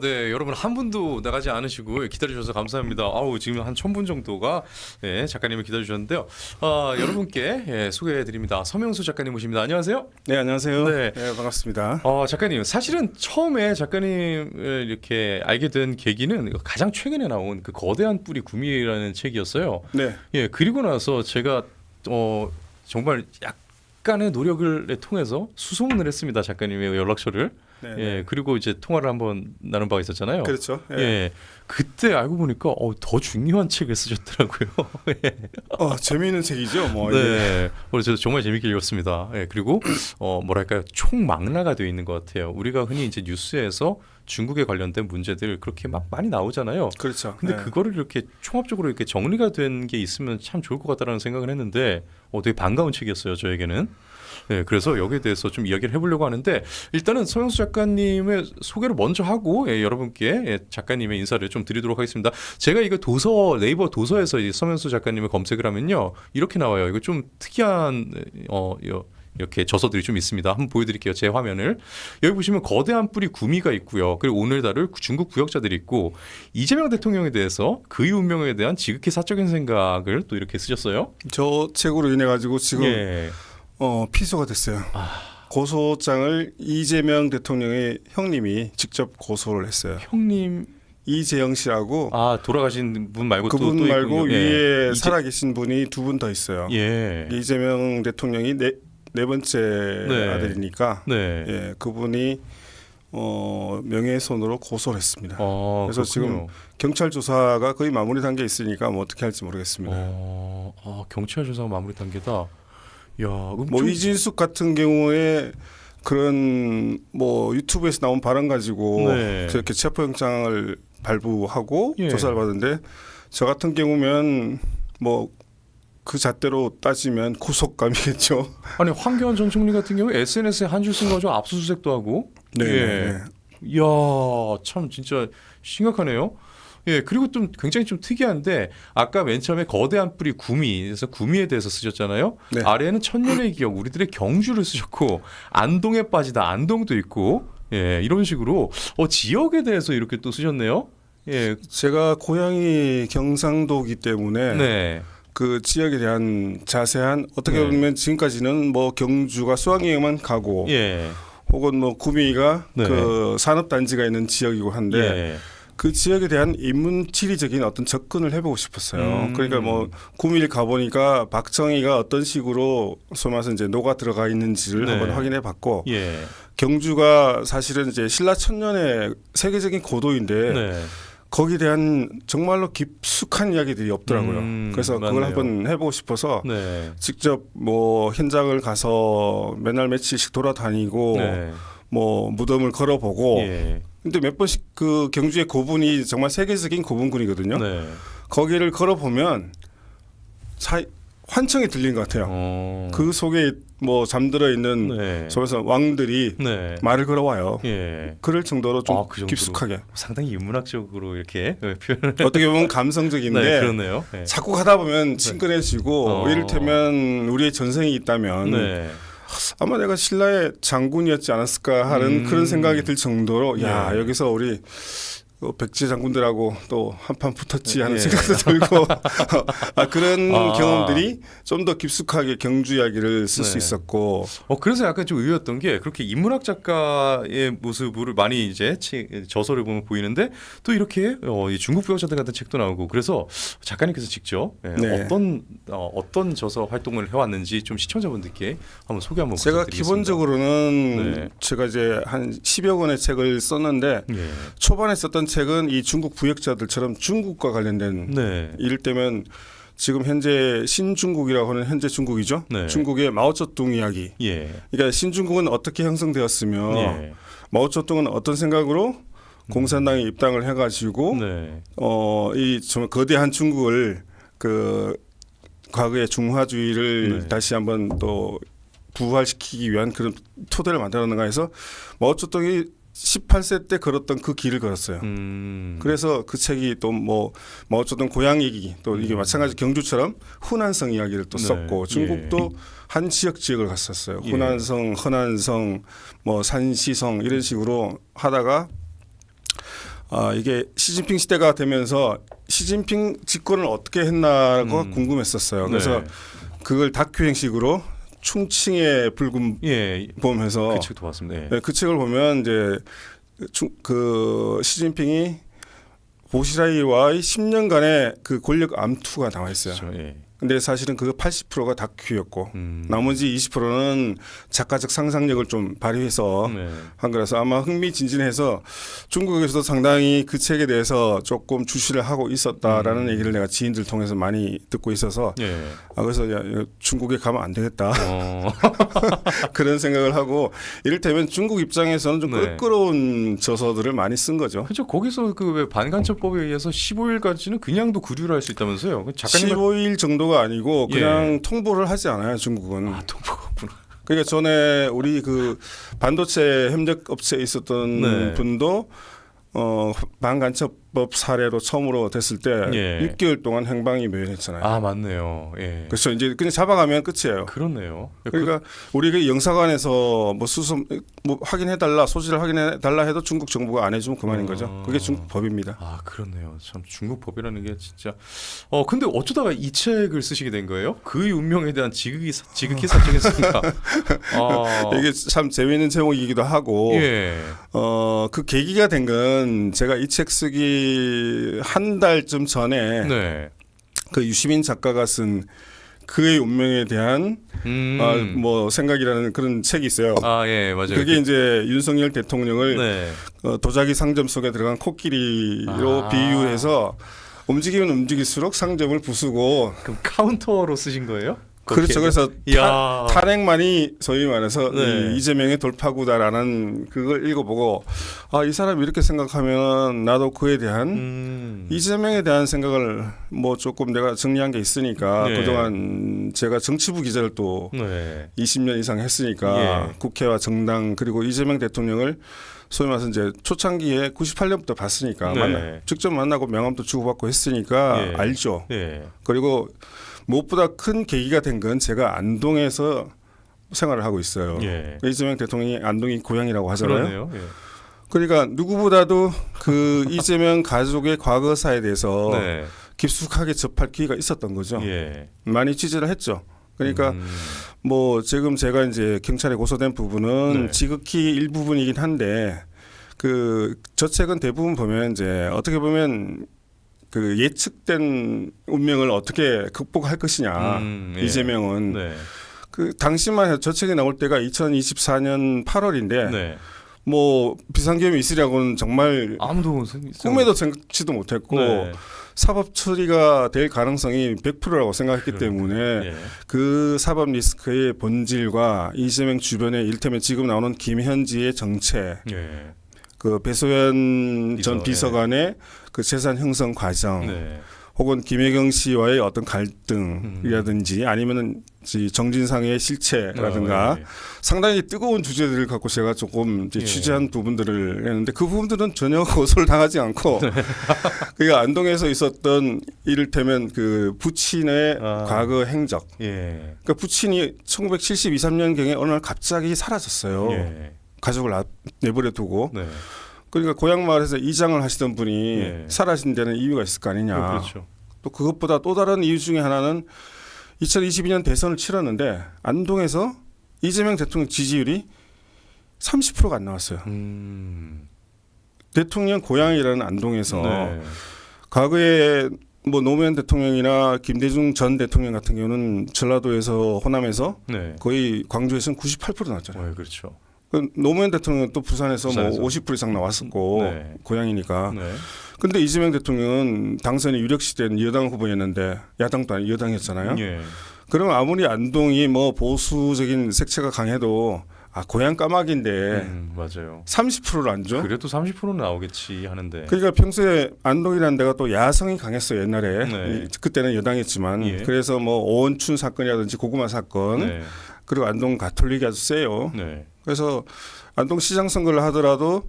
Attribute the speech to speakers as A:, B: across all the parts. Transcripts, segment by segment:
A: 네. 여러분 한 분도 나가지 않으시고 기다려주셔서 감사합니다. 지금 한 1000분 정도가 작가님을 기다려주셨는데요. 여러분께 소개해드립니다. 서명수 작가님 모십니다. 안녕하세요.
B: 네, 안녕하세요.
A: 네.
B: 네, 반갑습니다.
A: 작가님, 사실은 처음에 작가님을 이렇게 알게 된 계기는 가장 최근에 나온 그 거대한 뿌리 구미라는 책이었어요.
B: 네.
A: 그리고 나서 제가 정말 약간의 노력을 통해서 수소문을 했습니다. 작가님의 연락처를.
B: 네.
A: 그리고 이제 통화를 한번 나눈 바가 있었잖아요.
B: 그렇죠.
A: 그때 알고 보니까 더 중요한 책을 쓰셨더라고요.
B: 재미있는 책이죠.
A: 네. 그래서 정말 재밌게 읽었습니다. 그리고 뭐랄까요, 총망라가 되어 있는 것 같아요. 우리가 흔히 이제 뉴스에서 중국에 관련된 문제들 그렇게 막 많이 나오잖아요.
B: 그렇죠.
A: 근데 그거를 이렇게 총합적으로 이렇게 정리가 된 게 있으면 참 좋을 것 같다라는 생각을 했는데 되게 반가운 책이었어요, 저에게는. 그래서 여기에 대해서 좀 이야기를 해보려고 하는데, 일단은 서명수 작가님의 소개를 먼저 하고 여러분께 작가님의 인사를 좀 드리도록 하겠습니다. 제가 이거 네이버 도서에서 이 서명수 작가님을 검색을 하면요, 이렇게 나와요. 이거 좀 특이한 이렇게 저서들이 좀 있습니다. 한번 보여드릴게요. 제 화면을. 여기 보시면 거대한 뿌리 구미가 있고요. 그리고 오늘 다룰 중국 부역자들이 있고, 이재명 대통령에 대해서 그의 운명에 대한 지극히 사적인 생각을 또 이렇게 쓰셨어요.
B: 저 책으로 인해 가지고 지금 피소가 됐어요. 고소장을 이재명 대통령의 형님이 직접 고소를 했어요.
A: 형님
B: 이재영 씨라고.
A: 돌아가신 분 말고
B: 그분
A: 또
B: 말고
A: 있군요.
B: 위에 살아계신 분이 두 분 더 있어요. 이재명 대통령이 네 번째 아들이니까. 그분이 명예훼손으로 고소를 했습니다. 그래서
A: 그렇군요.
B: 지금 경찰 조사가 거의 마무리 단계에 있으니까 어떻게 할지 모르겠습니다.
A: 경찰 조사가 마무리 단계다.
B: 이진숙 같은 경우에 그런 유튜브에서 나온 발언 가지고 그렇게 체포영장을 발부하고 조사를 받는데, 저 같은 경우면 그 잣대로 따지면 구속감이겠죠.
A: 아니, 황교안 전 총리 같은 경우 SNS에 한 줄 쓴 거죠. 압수수색도 하고. 이야, 참 진짜 심각하네요. 그리고 좀 굉장히 좀 특이한데, 아까 맨 처음에 거대한 뿌리 구미, 그래서 구미에 대해서 쓰셨잖아요. 아래에는 천년의 기억, 우리들의 경주를 쓰셨고, 안동에 빠지다, 안동도 있고, 이런 식으로 지역에 대해서 이렇게 또 쓰셨네요.
B: 제가 고향이 경상도이기 때문에 그 지역에 대한 자세한, 어떻게 보면 지금까지는 경주가 수학여행만 가고, 혹은 구미가 그 산업단지가 있는 지역이고 한데, 그 지역에 대한 인문지리적인 어떤 접근을 해보고 싶었어요. 그러니까 구미를 가보니까 박정희가 어떤 식으로 소위 말해서 이제 녹아 들어가 있는지를 한번 확인해봤고, 경주가 사실은 이제 신라 천년의 세계적인 고도인데 거기에 대한 정말로 깊숙한 이야기들이 없더라고요. 그래서 그걸 한번 해보고 싶어서 직접 현장을 가서 맨날 며칠씩 돌아다니고 무덤을 걸어보고. 근데 몇 번씩 그 경주의 고분이 정말 세계적인 고분군이거든요. 거기를 걸어보면 환청이 들리는 것 같아요. 그 속에 잠들어 있는 소에서 왕들이 말을 걸어와요. 그럴 정도로 좀
A: 그 정도로
B: 깊숙하게.
A: 상당히 인문학적으로 이렇게 표현을.
B: 어떻게 보면 감성적인데
A: 그렇네요.
B: 자꾸 가다 보면 친근해지고, 이를테면 우리의 전생이 있다면 아마 내가 신라의 장군이었지 않았을까 하는 그런 생각이 들 정도로 여기서 우리 백제 장군들하고 또 한판 붙었지 하는 생각도 들고 그런 경험들이 좀 더 깊숙하게 경주 이야기를 쓸 수 있었고.
A: 그래서 약간 좀 의외였던 게, 그렇게 인문학 작가의 모습을 많이 이제 저서를 보면 보이는데, 또 이렇게 이 중국 부역자들 같은 책도 나오고, 그래서 작가님께서 직접 어떤 저서 활동을 해왔는지 좀 시청자분들께 한번 소개 한번
B: 제가
A: 부탁드리겠습니다.
B: 기본적으로는 제가 이제 한 10여 권의 책을 썼는데, 초반에 썼던 책은 이 중국 부역자들처럼 중국과 관련된, 이를테면 지금 현재 신중국이라고 하는 현재 중국이죠. 중국의 마오쩌둥 이야기. 그러니까 신중국은 어떻게 형성되었으며 마오쩌둥은 어떤 생각으로 공산당에 입당을 해가지고 이 거대한 중국을 그 과거의 중화주의를 다시 한번 또 부활시키기 위한 그런 토대를 만들었는가 해서 마오쩌둥이 18세 때 걸었던 그 길을 걸었어요. 그래서 그 책이 또 마오쩌둥 고향 얘기, 또 이게 마찬가지 경주처럼 후난성 이야기를 또 썼고, 중국도 한 지역을 갔었어요. 후난성, 허난성, 산시성 이런 식으로 하다가 이게 시진핑 시대가 되면서 시진핑 집권을 어떻게 했나가 궁금했었어요. 그래서 그걸 다큐 형식으로 충칭의 불금범해서
A: 그 책도 봤습니다.
B: 네, 그 책을 보면 이제 그 시진핑이 보시라이와의 10년간의 그 권력 암투가 나와 있어요.
A: 그렇죠.
B: 근데 사실은 그 80%가 다큐였고 나머지 20%는 작가적 상상력을 좀 발휘해서 한 거라서 아마 흥미진진해서 중국에서도 상당히 그 책에 대해서 조금 주시를 하고 있었다라는 얘기를 내가 지인들 통해서 많이 듣고 있어서 그래서 야, 중국에 가면 안 되겠다 그런 생각을 하고 이를테면 중국 입장에서는 좀 껄끄러운 저서들을 많이 쓴 거죠.
A: 그렇죠. 거기서 그 왜 반간첩법에 의해서 15일까지는 그냥도 구류를 할 수 있다면서요. 작가님
B: 15일 정도가 아니고 그냥 통보를 하지 않아요. 중국은.
A: 통보가 없구나.
B: 그러니까 전에 우리 그 반도체 협력 업체에 있었던 분도 반간첩법 사례로 처음으로 됐을 때 6개월 동안 행방이 묘연했잖아요.
A: 아 맞네요.
B: 그렇죠. 이제 그냥 잡아가면 끝이에요.
A: 그렇네요.
B: 그러니까 우리 그 영사관에서 뭐 수습 뭐 확인해달라 소지를 확인해달라 해도 중국 정부가 안 해주면 그만인 거죠. 그게 중국 법입니다.
A: 아 그렇네요. 참 중국 법이라는 게 진짜. 근데 어쩌다가 이 책을 쓰시게 된 거예요? 그의 운명에 대한 지극히 사적인
B: 이게 참 재미있는 제목이기도 하고 그 계기가 된 건 제가 이 책 쓰기 한 달쯤 전에 그 유시민 작가가 쓴 그의 운명에 대한 뭐 생각이라는 그런 책이 있어요.
A: 맞아요.
B: 그게 이제 윤석열 대통령을 도자기 상점 속에 들어간 코끼리로 비유해서 움직이면 움직일수록 상점을 부수고.
A: 그럼 카운터로 쓰신 거예요?
B: 그렇죠. 그래서 탄핵만이 소위 말해서 이재명의 돌파구다라는 그걸 읽어보고 이 사람이 이렇게 생각하면 나도 그에 대한 이재명에 대한 생각을 뭐 조금 내가 정리한 게 있으니까 그동안 제가 정치부 기자를 또 20년 이상 했으니까 국회와 정당 그리고 이재명 대통령을 소위 말해서 이제 초창기에 98년부터 봤으니까 직접 만나고 명함도 주고받고 했으니까 알죠. 그리고 무엇보다 큰 계기가 된 건 제가 안동에서 생활을 하고 있어요. 이재명 대통령이 안동이 고향이라고 하잖아요. 그러니까 누구보다도 그 이재명 가족의 과거사에 대해서 깊숙하게 접할 기회가 있었던 거죠. 많이 취재를 했죠. 그러니까 뭐 지금 제가 이제 경찰에 고소된 부분은 지극히 일부분이긴 한데 그 저 책은 대부분 보면 이제 어떻게 보면 그 예측된 운명을 어떻게 극복할 것이냐 이재명은 그 당시만 해도 저 책이 나올 때가 2024년 8월인데 뭐 비상계엄이 있으려고는 정말
A: 아무도
B: 꿈에도 생각지도 못했고 사법 처리가 될 가능성이 100%라고 생각했기 때문에 그 사법 리스크의 본질과 이재명 주변에 이를테면 지금 나오는 김현지의 정체 그 배소연 전 비서관의 그 재산 형성 과정 혹은 김혜경 씨와의 어떤 갈등이라든지 아니면은 정진상의 실체라든가 상당히 뜨거운 주제들을 갖고 제가 조금 이제 취재한 부분들을 했는데 그 부분들은 전혀 고소를 당하지 않고 그러니까 안동에서 있었던 이를테면 그 부친의 과거 행적 그러니까 부친이 1972, 3년경에 어느 날 갑자기 사라졌어요. 가족을 내버려 두고 그러니까 고향 마을에서 이장을 하시던 분이 사라진 데는 이유가 있을 거 아니냐.
A: 그렇죠.
B: 또 그것보다 또 다른 이유 중에 하나는 2022년 대선을 치렀는데 안동에서 이재명 대통령 지지율이 30%가 안 나왔어요. 대통령 고향이라는 안동에서 과거에 뭐 노무현 대통령이나 김대중 전 대통령 같은 경우는 전라도에서 호남에서 거의 광주에서는 98% 나왔잖아요.
A: 그렇죠.
B: 노무현 대통령은 또 부산에서 뭐 50% 이상 나왔었고 고향이니까. 근데 이재명 대통령은 당선이 유력시된 여당 후보였는데 야당도 아니고 여당이었잖아요. 그러면 아무리 안동이 뭐 보수적인 색채가 강해도 고향 까마귀인데
A: 맞아요.
B: 30%를 안 줘?
A: 그래도 30%는 나오겠지 하는데.
B: 그러니까 평소에 안동이라는 데가 또 야성이 강했어요. 옛날에. 그때는 여당이었지만. 그래서 뭐 오원춘 사건이라든지 고구마 사건 그리고 안동 가톨릭이 아주 세요. 그래서 안동시장 선거를 하더라도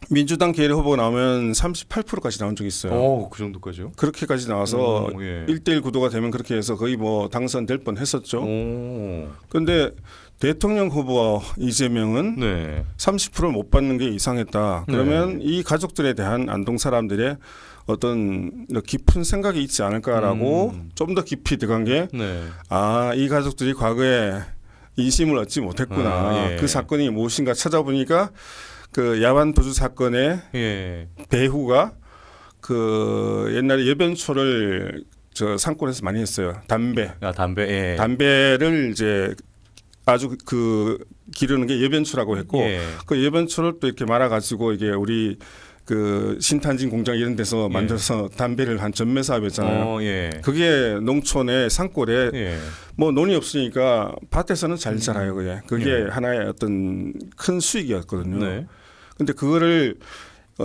B: 민주당 계열 후보가 나오면 38%까지 나온 적이 있어요.
A: 그 정도까지요?
B: 그렇게까지 나와서 1대1 구도가 되면 그렇게 해서 거의 뭐 당선될 뻔했었죠. 그런데 대통령 후보 이재명은
A: 네.
B: 30%를 못 받는 게 이상했다. 그러면 이 가족들에 대한 안동 사람들의 어떤 깊은 생각이 있지 않을까라고 좀 더 깊이 들어간 게 이 가족들이 과거에 인심을 얻지 못했구나. 그 사건이 무엇인가 찾아보니까 그 야반 도주 사건의 배후가 그 옛날에 여변초를 저 상권에서 많이 했어요. 담배를 이제 아주 그 기르는 게 여변초라고 했고 그 여변초를 또 이렇게 말아가지고 이게 우리 그 신탄진 공장 이런 데서 만들어서 담배를 한 전매 사업이었잖아요. 그게 농촌의 산골에 뭐 논이 없으니까 밭에서는 잘 자라요. 그게 하나의 어떤 큰 수익이었거든요. 근데 그거를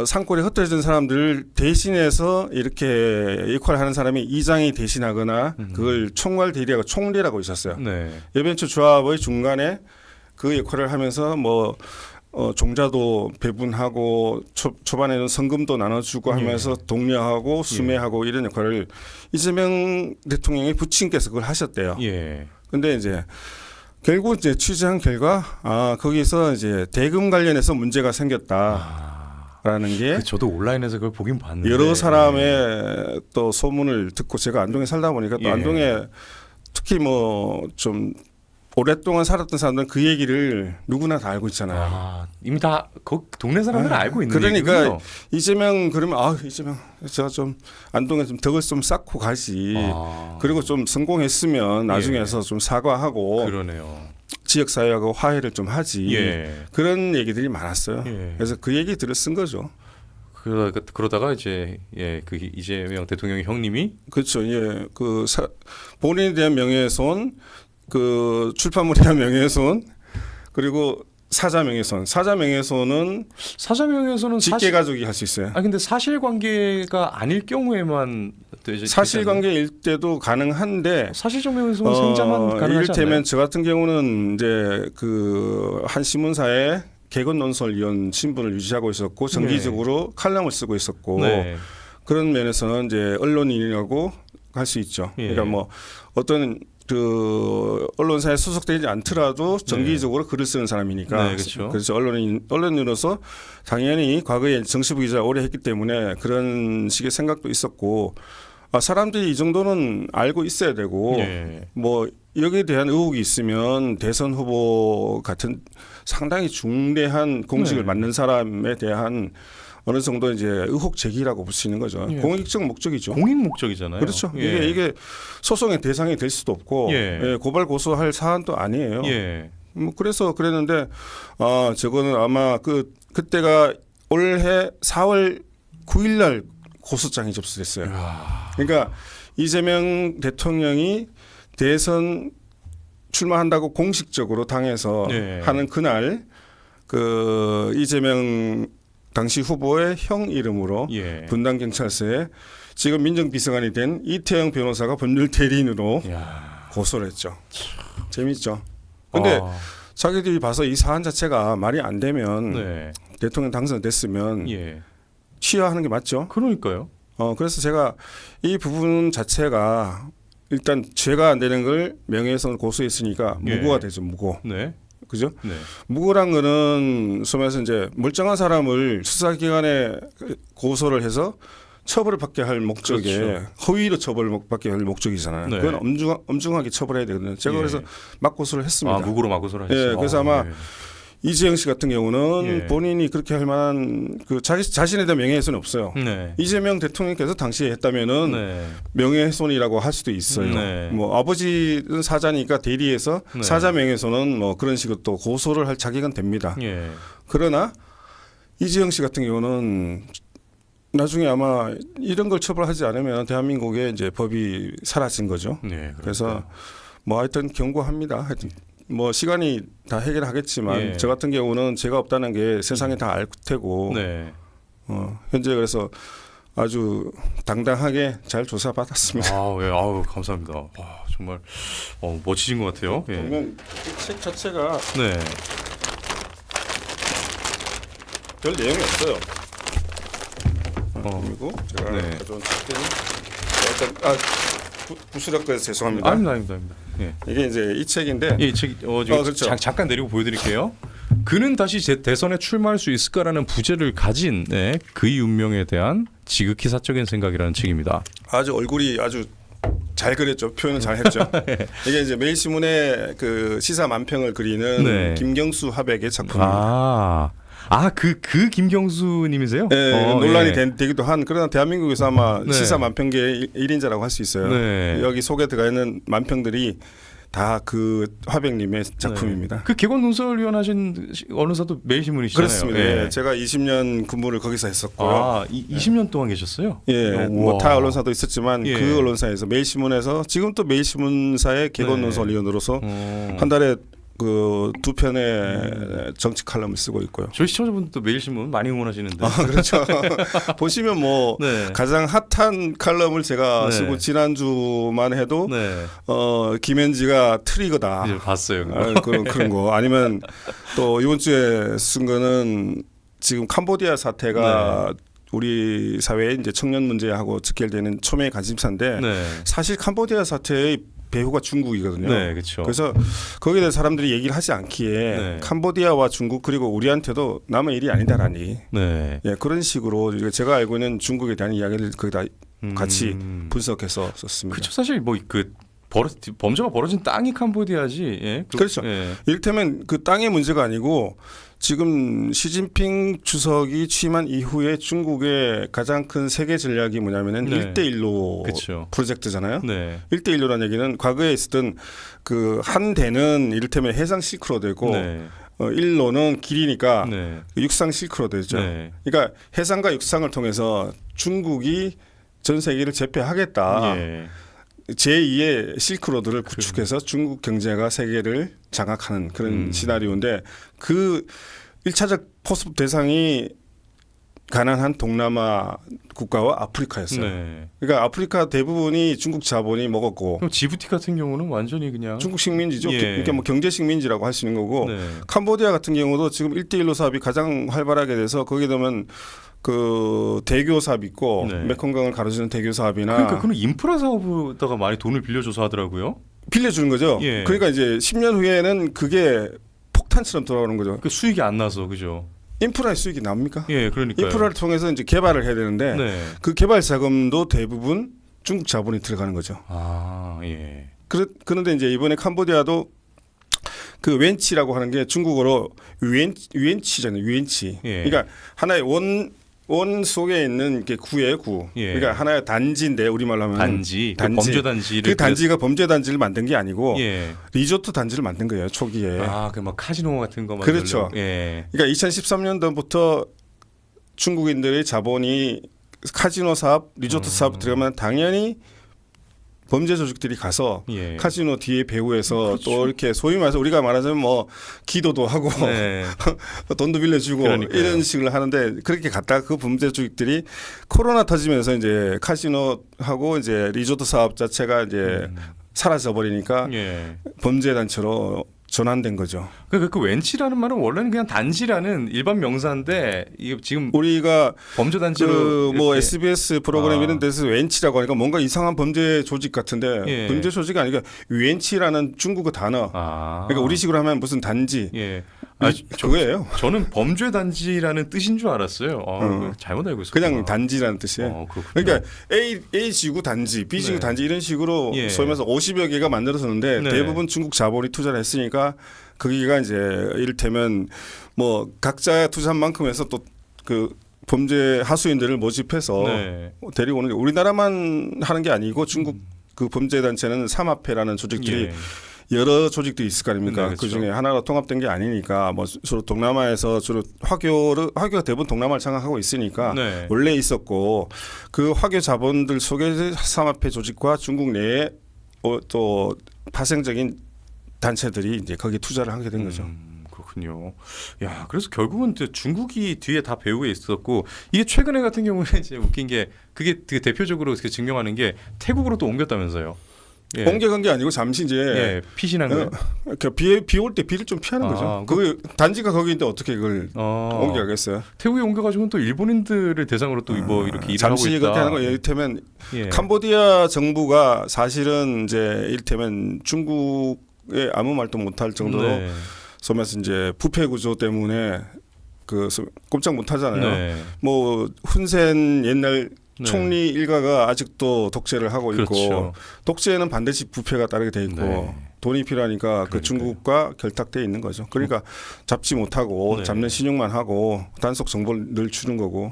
B: 산골에 흩어진 사람들을 대신해서 이렇게 역할을 하는 사람이 이장이 대신하거나 그걸 총괄 대리하고 총리라고 있었어요. 여변초 조합의 중간에 그 역할을 하면서 뭐 종자도 배분하고 초반에는 성금도 나눠주고 하면서 독려하고 수매하고 이런 역할을 이재명 대통령의 부친께서 그걸 하셨대요. 근데 이제 결국 이제 취재한 결과 거기서 이제 대금 관련해서 문제가 생겼다. 라는 게
A: 저도 온라인에서 그걸 보긴 봤는데
B: 여러 사람의 또 소문을 듣고 제가 안동에 살다 보니까 또 안동에 특히 뭐 좀 오랫동안 살았던 사람들은 그 얘기를 누구나 다 알고 있잖아요.
A: 이미 다 그 동네 사람들은 알고 있는
B: 그러니까
A: 얘기군요.
B: 이재명 그러면 이재명 제가 좀 안동에 좀 덕을 좀 쌓고 가지. 그리고 좀 성공했으면 나중에서 좀 사과하고
A: 그러네요.
B: 지역사회하고 화해를 좀 하지. 그런 얘기들이 많았어요. 그래서 그 얘기 들을 쓴 거죠.
A: 그러다가 이제 그 이재명 대통령의 형님이
B: 그렇죠. 그 본인에 대한 명예훼손, 그 출판물에 대한 명예훼손, 그리고 사자 명예훼손은 직계 가족이 할 수 있어요.
A: 근데 사실관계가 아닐 경우에만
B: 사실관계일 때도 가능한데
A: 사실적 명예훼손은 생자만 가능하지
B: 이를테면
A: 않나요?
B: 저 같은 경우는 이제 그 한 신문사에 개건 논설위원 신분을 유지하고 있었고 정기적으로 칼럼을 쓰고 있었고 그런 면에서는 이제 언론인이라고 할 수 있죠. 그러니까 뭐 어떤 그 언론사에 소속되지 않더라도 정기적으로 글을 쓰는 사람이니까 그래서 언론인으로서 당연히 과거에 정치부 기자 오래 했기 때문에 그런 식의 생각도 있었고 사람들이 이 정도는 알고 있어야 되고 뭐 여기에 대한 의혹이 있으면 대선 후보 같은 상당히 중대한 공직을 맡는 사람에 대한 어느 정도 이제 의혹 제기라고 볼 수 있는 거죠. 공익적 목적이죠.
A: 공익 목적이잖아요.
B: 그렇죠. 이게 소송의 대상이 될 수도 없고 고발 고소할 사안도 아니에요. 뭐 그래서 그랬는데 저거는 아마 그때가 올해 4월 9일 날 고소장이 접수됐어요. 그러니까 이재명 대통령이 대선 출마한다고 공식적으로 당해서 하는 그날 그 이재명 당시 후보의 형 이름으로 분당경찰서에 지금 민정비서관이 된 이태영 변호사가 법률 대리인으로 고소를 했죠. 재밌죠. 근데 자기들이 봐서 이 사안 자체가 말이 안 되면 대통령 당선됐으면 취하하는 게 맞죠.
A: 그러니까요.
B: 그래서 제가 이 부분 자체가 일단 죄가 안 되는 걸 명예훼손을 고소했으니까 무고가 되죠. 무고. 그죠? 무고란 거는 소위에서 이제 멀쩡한 사람을 수사기관에 고소를 해서 처벌을 받게 할 목적에 허위로 처벌을 받게 할 목적이잖아요. 그건 엄중하게 처벌해야 되거든요. 제가 그래서 맞고소를 했습니다.
A: 무고로 맞고소를 하셨어요.
B: 그래서 아마 이재영 씨 같은 경우는 본인이 그렇게 할 만한 그 자신에 대한 명예훼손은 없어요. 이재명 대통령께서 당시에 했다면은 명예훼손이라고 할 수도 있어요. 뭐 아버지는 사자니까 대리해서 사자 명예훼손은 뭐 그런 식으로 또 고소를 할 자격은 됩니다. 그러나 이재영 씨 같은 경우는 나중에 아마 이런 걸 처벌하지 않으면 대한민국에 이제 법이 사라진 거죠. 그래서 뭐 하여튼 경고합니다. 하여튼 뭐 시간이 다 해결하겠지만 저 같은 경우는 죄가 없다는 게 세상에 다 알 테고 현재 그래서 아주 당당하게 잘 조사받았습니다.
A: 감사합니다. 정말 멋지신 것 같아요.
B: 보면 이 책 자체가 별 내용이 없어요. 그리고 제가 가져온 책들은 부스럭거려서 죄송합니다.
A: 아닙니다. 예.
B: 이게 이제 이 책인데
A: 이 책
B: 그렇죠.
A: 잠깐 내리고 보여드릴게요. 그는 다시 대선에 출마할 수 있을까라는 부제를 가진 그의 운명에 대한 지극히 사적인 생각이라는 책입니다.
B: 아주 얼굴이 아주 잘 그렸죠. 표현을 잘 했죠. 이게 이제 매일신문의 그 시사 만평을 그리는 김경수 화백의 작품입니다.
A: 그 김경수님이세요?
B: 네, 논란이 되기도 한 그러나 대한민국에서 아마 시사 만평계의 1인자라고 할 수 있어요. 여기 속에 들어가 있는 만평들이 다 그 화백님의 작품입니다.
A: 그 개건 논설위원 하신 언론사도 매일신문이시잖아요.
B: 그렇습니다. 제가 20년 근무를 거기서 했었고요.
A: 20년 동안 계셨어요?
B: 뭐 타 언론사도 있었지만 그 언론사에서 매일신문에서 지금 또 매일신문사의 개건 논설위원으로서 한 달에 그 2편의 정치 칼럼을 쓰고 있고요.
A: 저희 시청자분들도 매일신문 많이 응원하시는데.
B: 그렇죠. 보시면 뭐 가장 핫한 칼럼을 제가 쓰고 지난주만 해도 김현지가 트리거다.
A: 봤어요.
B: 그런 거. 아니면 또 이번 주에 쓴 거는 지금 캄보디아 사태가 우리 사회의 이제 청년 문제하고 직결되는 초미의 관심사인데 사실 캄보디아 사태의 배후가 중국이거든요.
A: 그렇죠.
B: 그래서 거기에 대해 사람들이 얘기를 하지 않기에 캄보디아와 중국 그리고 우리한테도 남의 일이 아니다라니 그런 식으로 제가 알고 있는 중국에 대한 이야기를 거기다 같이 분석해서 썼습니다.
A: 그렇죠. 사실 뭐 그 범죄가 벌어진 땅이 캄보디아지.
B: 그렇죠. 이를테면 그 땅의 문제가 아니고 지금 시진핑 주석이 취임한 이후에 중국의 가장 큰 세계 전략이 뭐냐면은 1대1로 프로젝트잖아요. 1대1로라는 얘기는 과거에 있었던 그 한 대는 이를테면 해상 실크로드고 일로는 길이니까 육상 실크로드죠. 그러니까 해상과 육상을 통해서 중국이 전 세계를 제패하겠다. 제2의 실크로드를 구축해서 중국 경제가 세계를 장악하는 그런 시나리오인데 그 1차적 포섭 대상이 가난한 동남아 국가와 아프리카였어요. 그러니까 아프리카 대부분이 중국 자본이 먹었고
A: 그럼 지부티 같은 경우는 완전히 그냥
B: 중국 식민지죠. 그러니까 뭐 경제 식민지라고 할 수 있는 거고 캄보디아 같은 경우도 지금 1대1로 사업이 가장 활발하게 돼서 거기에 되면 그 대교 사업 있고 메콩강을 가로지르는 대교 사업이나
A: 그러니까 그는 인프라 사업에다가 많이 돈을 빌려줘서 하더라고요.
B: 빌려주는 거죠. 그러니까 이제 10년 후에는 그게 폭탄처럼 돌아오는 거죠.
A: 그 수익이 안 나서 그죠.
B: 인프라의 수익이 납니까?
A: 그러니까
B: 인프라를 통해서 이제 개발을 해야 되는데 그 개발 자금도 대부분 중국 자본이 들어가는 거죠. 그런데 이제 이번에 캄보디아도 그 웬치라고 하는 게 중국어로 유엔치잖아요. 유엔치. 그러니까 하나의 원 속에 있는 게 구예요, 구. 그러니까 하나의 단지인데 우리말로 하면
A: 단지. 범죄 단지를
B: 그 단지가 범죄 단지를 만든 게 아니고 리조트 단지를 만든 거예요, 초기에.
A: 그 막 카지노 같은 거
B: 그렇죠. 그러니까 2013년도부터 중국인들의 자본이 카지노 사업, 리조트 사업 들어가면 당연히 범죄 조직들이 가서 카지노 뒤에 배후에서 또 이렇게 소위 말해서 우리가 말하자면 뭐 기도도 하고 돈도 빌려주고 이런 식으로 하는데 그렇게 갔다가 그 범죄 조직들이 코로나 터지면서 이제 카지노하고 이제 리조트 사업 자체가 이제 사라져 버리니까 범죄 단체로 전환된 거죠.
A: 그 웬치라는 말은 원래는 그냥 단지라는 일반 명사인데 이게 지금
B: 우리가
A: 범죄 단지로
B: 뭐 SBS 프로그램 이런 데서 웬치라고 하니까 뭔가 이상한 범죄 조직 같은데 범죄 조직이 아니라 웬치라는 중국어 단어. 그러니까 우리식으로 하면 무슨 단지. 그거예요.
A: 저는 범죄 단지라는 뜻인 줄 알았어요. 잘못 알고 있었어요.
B: 그냥 단지라는 뜻이에요. 그러니까 A 지구 단지, B 지구 단지 이런 식으로 소위 말해서 50여 개가 만들어졌는데 대부분 중국 자본이 투자를 했으니까 거기가 이제 이를테면 뭐 각자 투자한 만큼 해서 또 그 범죄 하수인들을 모집해서 데리고 오는 게 우리나라만 하는 게 아니고 중국 그 범죄 단체는 삼합회라는 조직들이 여러 조직들이 있을 거 아닙니까? 그 중에 하나로 통합된 게 아니니까 뭐 주로 동남아에서 주로 화교가 대부분 동남아를 장악하고 있으니까 원래 있었고 그 화교 자본들 속에 삼합회 조직과 중국 내에 또 파생적인 단체들이 이제 거기 투자를 하게 된 거죠.
A: 그렇군요. 야, 그래서 결국은 중국이 뒤에 다 배후에 있었고 이게 최근에 같은 경우는 이제 웃긴 게 그게 되게 대표적으로 증명하는 게 태국으로 또 옮겼다면서요. 예.
B: 옮겨간 게 아니고 잠시 이제
A: 예, 피신한 거예요.
B: 그러니까 비 올 때 비를 좀 피하는 거죠. 그 단지가 거기인데 어떻게 그걸 옮겨가겠어요?
A: 태국에 옮겨가지고는 또 일본인들을 대상으로 또 뭐 이렇게 일을 하고 있다.
B: 잠시 그렇게 하는 거 이를테면 캄보디아 정부가 사실은 이제 이를테면 중국에 아무 말도 못할 정도로 소면서 이제 부패 구조 때문에 그 꼼짝 못하잖아요. 뭐 훈센 옛날 총리 일가가 아직도 독재를 하고 있고
A: 그렇죠.
B: 독재에는 반드시 부패가 따르게 돼 있고 돈이 필요하니까 그 중국과 결탁돼 있는 거죠. 그러니까 잡지 못하고 잡는 신용만 하고 단속 정보를 늘 주는 거고.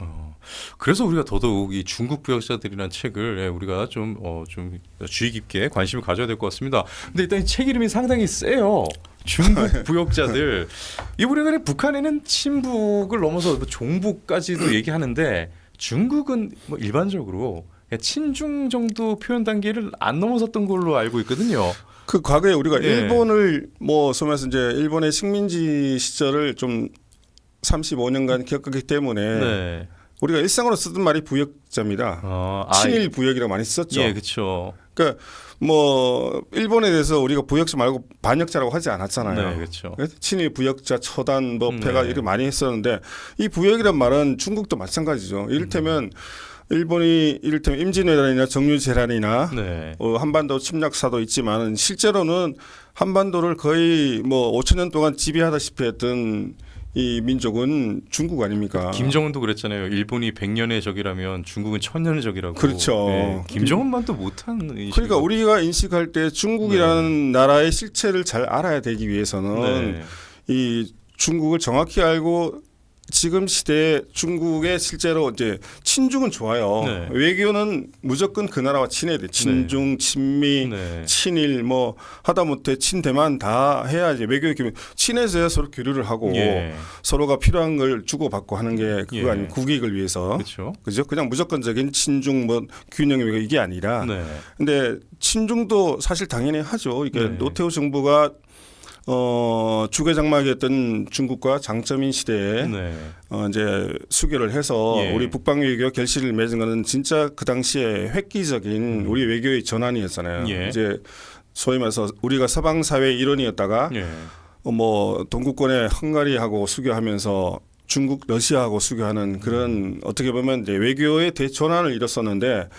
A: 그래서 우리가 더더욱 이 중국 부역자들이라는 책을 우리가 좀 주의 깊게 관심을 가져야 될 것 같습니다. 근데 일단 이 책 이름이 상당히 세요. 중국 부역자들. 이 우리가 북한에는 친북을 넘어서 종북까지도 얘기하는데 중국은 뭐 일반적으로 친중 정도 표현 단계를 안 넘어섰던 걸로 알고 있거든요.
B: 그 과거에 우리가 일본을 뭐 소면서 이제 일본의 식민지 시절을 좀 35년간 겪었기 때문에 우리가 일상으로 쓰던 말이 부역자입니다. 친일 부역이라고 많이 썼죠.
A: 예, 그렇죠.
B: 그러니까 뭐 일본에 대해서 우리가 부역자 말고 반역자라고 하지 않았잖아요.
A: 네, 그렇죠.
B: 친일 부역자, 처단, 뭐 패가 이렇게 많이 했었는데 이 부역이란 말은 중국도 마찬가지죠. 이를테면 일본이 이를테면 임진왜란이나 정유재란이나 한반도 침략사도 있지만은 실제로는 한반도를 거의 뭐 5천 년 동안 지배하다시피 했던 이 민족은 중국 아닙니까?
A: 김정은도 그랬잖아요. 일본이 100년의 적이라면 중국은 1000년의 적이라고.
B: 그렇죠.
A: 김정은만도 못한 인식.
B: 그러니까 우리가 인식할 때 중국이라는 나라의 실체를 잘 알아야 되기 위해서는 이 중국을 정확히 알고 지금 시대에 중국의 실제로 이제 친중은 좋아요. 외교는 무조건 그 나라와 친해야 돼. 친중, 친미, 친일 뭐 하다못해 친대만 다 해야지. 외교 교류 친해져야 서로 교류를 하고 서로가 필요한 걸 주고받고 하는 게 그거 아니면 국익을 위해서. 그죠? 그냥 무조건적인 친중 뭐 균형의 외교 이게 아니라. 근데 친중도 사실 당연히 하죠. 이게 노태우 정부가 주계장막이었던 중국과 장점인 시대에 이제 수교를 해서 우리 북방 외교 결실을 맺은 것은 진짜 그 당시에 획기적인 우리 외교의 전환이었잖아요. 이제 소위 말해서 우리가 서방 사회의 일원이었다가 뭐 동구권의 헝가리하고 수교하면서 중국, 러시아하고 수교하는 그런 어떻게 보면 이제 외교의 대전환을 이뤘었는데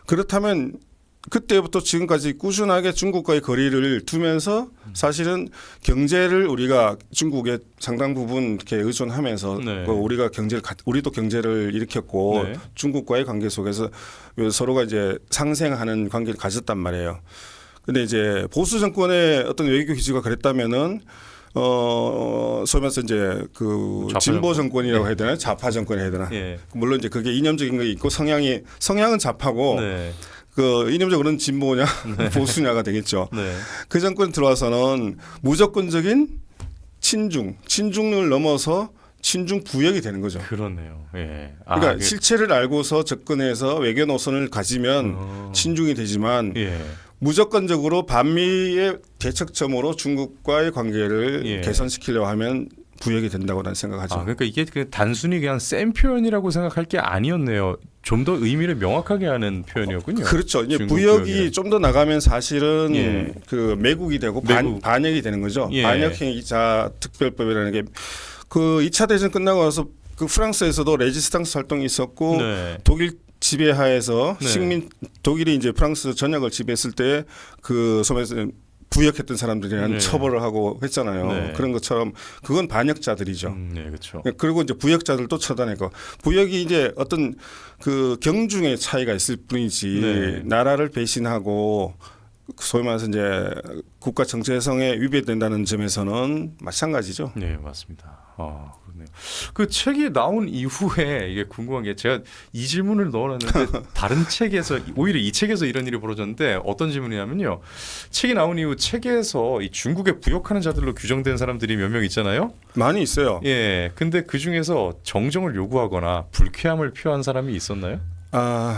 B: 그렇다면 그때부터 지금까지 꾸준하게 중국과의 거리를 두면서 사실은 경제를 우리가 중국에 상당 부분 이렇게 의존하면서 우리가 우리도 경제를 일으켰고 중국과의 관계 속에서 서로가 이제 상생하는 관계를 가졌단 말이에요. 근데 이제 보수 정권의 어떤 외교 기조가 그랬다면은 소면서 이제 그 진보 정권이라고 해야 되나 좌파 정권이 해야 되나 물론 이제 그게 이념적인 게 있고 성향은 좌파고 그 이념적으로는 진보냐 보수냐가 되겠죠. 그 정권 들어와서는 무조건적인 친중을 넘어서 친중 부역이 되는 거죠.
A: 그렇네요.
B: 그러니까 실체를 알고서 접근해서 외교 노선을 가지면 친중이 되지만 무조건적으로 반미의 대척점으로 중국과의 관계를 개선시키려고 하면 부역이 된다고 나는 생각하죠.
A: 그러니까 이게 단순히 그냥 센 표현이라고 생각할 게 아니었네요. 좀 더 의미를 명확하게 하는 표현이었군요.
B: 그렇죠. 이제 부역이 좀 더 나가면 사실은 그 매국이 되고 반역이 되는 거죠. 반역행위자 특별법이라는 게 그 2차 대전 끝나고 나서 그 프랑스에서도 레지스탕스 활동이 있었고 독일 지배하에서 독일이 이제 프랑스 전역을 지배했을 때 그 소매에서 부역했던 사람들이란 처벌을 하고 했잖아요. 그런 것처럼 그건 반역자들이죠.
A: 그렇죠.
B: 그리고 이제 부역자들도 처단했고 부역이 이제 어떤 그 경중의 차이가 있을 뿐이지 나라를 배신하고 소위 말해서 이제 국가 정체성에 위배된다는 점에서는 마찬가지죠.
A: 네, 맞습니다. 그렇네요. 그 책이 나온 이후에 이게 궁금한 게 제가 이 질문을 넣어놨는데 다른 책에서 오히려 이 책에서 이런 일이 벌어졌는데 어떤 질문이냐면요. 책이 나온 이후 책에서 이 중국에 부역하는 자들로 규정된 사람들이 몇 명 있잖아요.
B: 많이 있어요.
A: 근데 그 중에서 정정을 요구하거나 불쾌함을 표한 사람이 있었나요?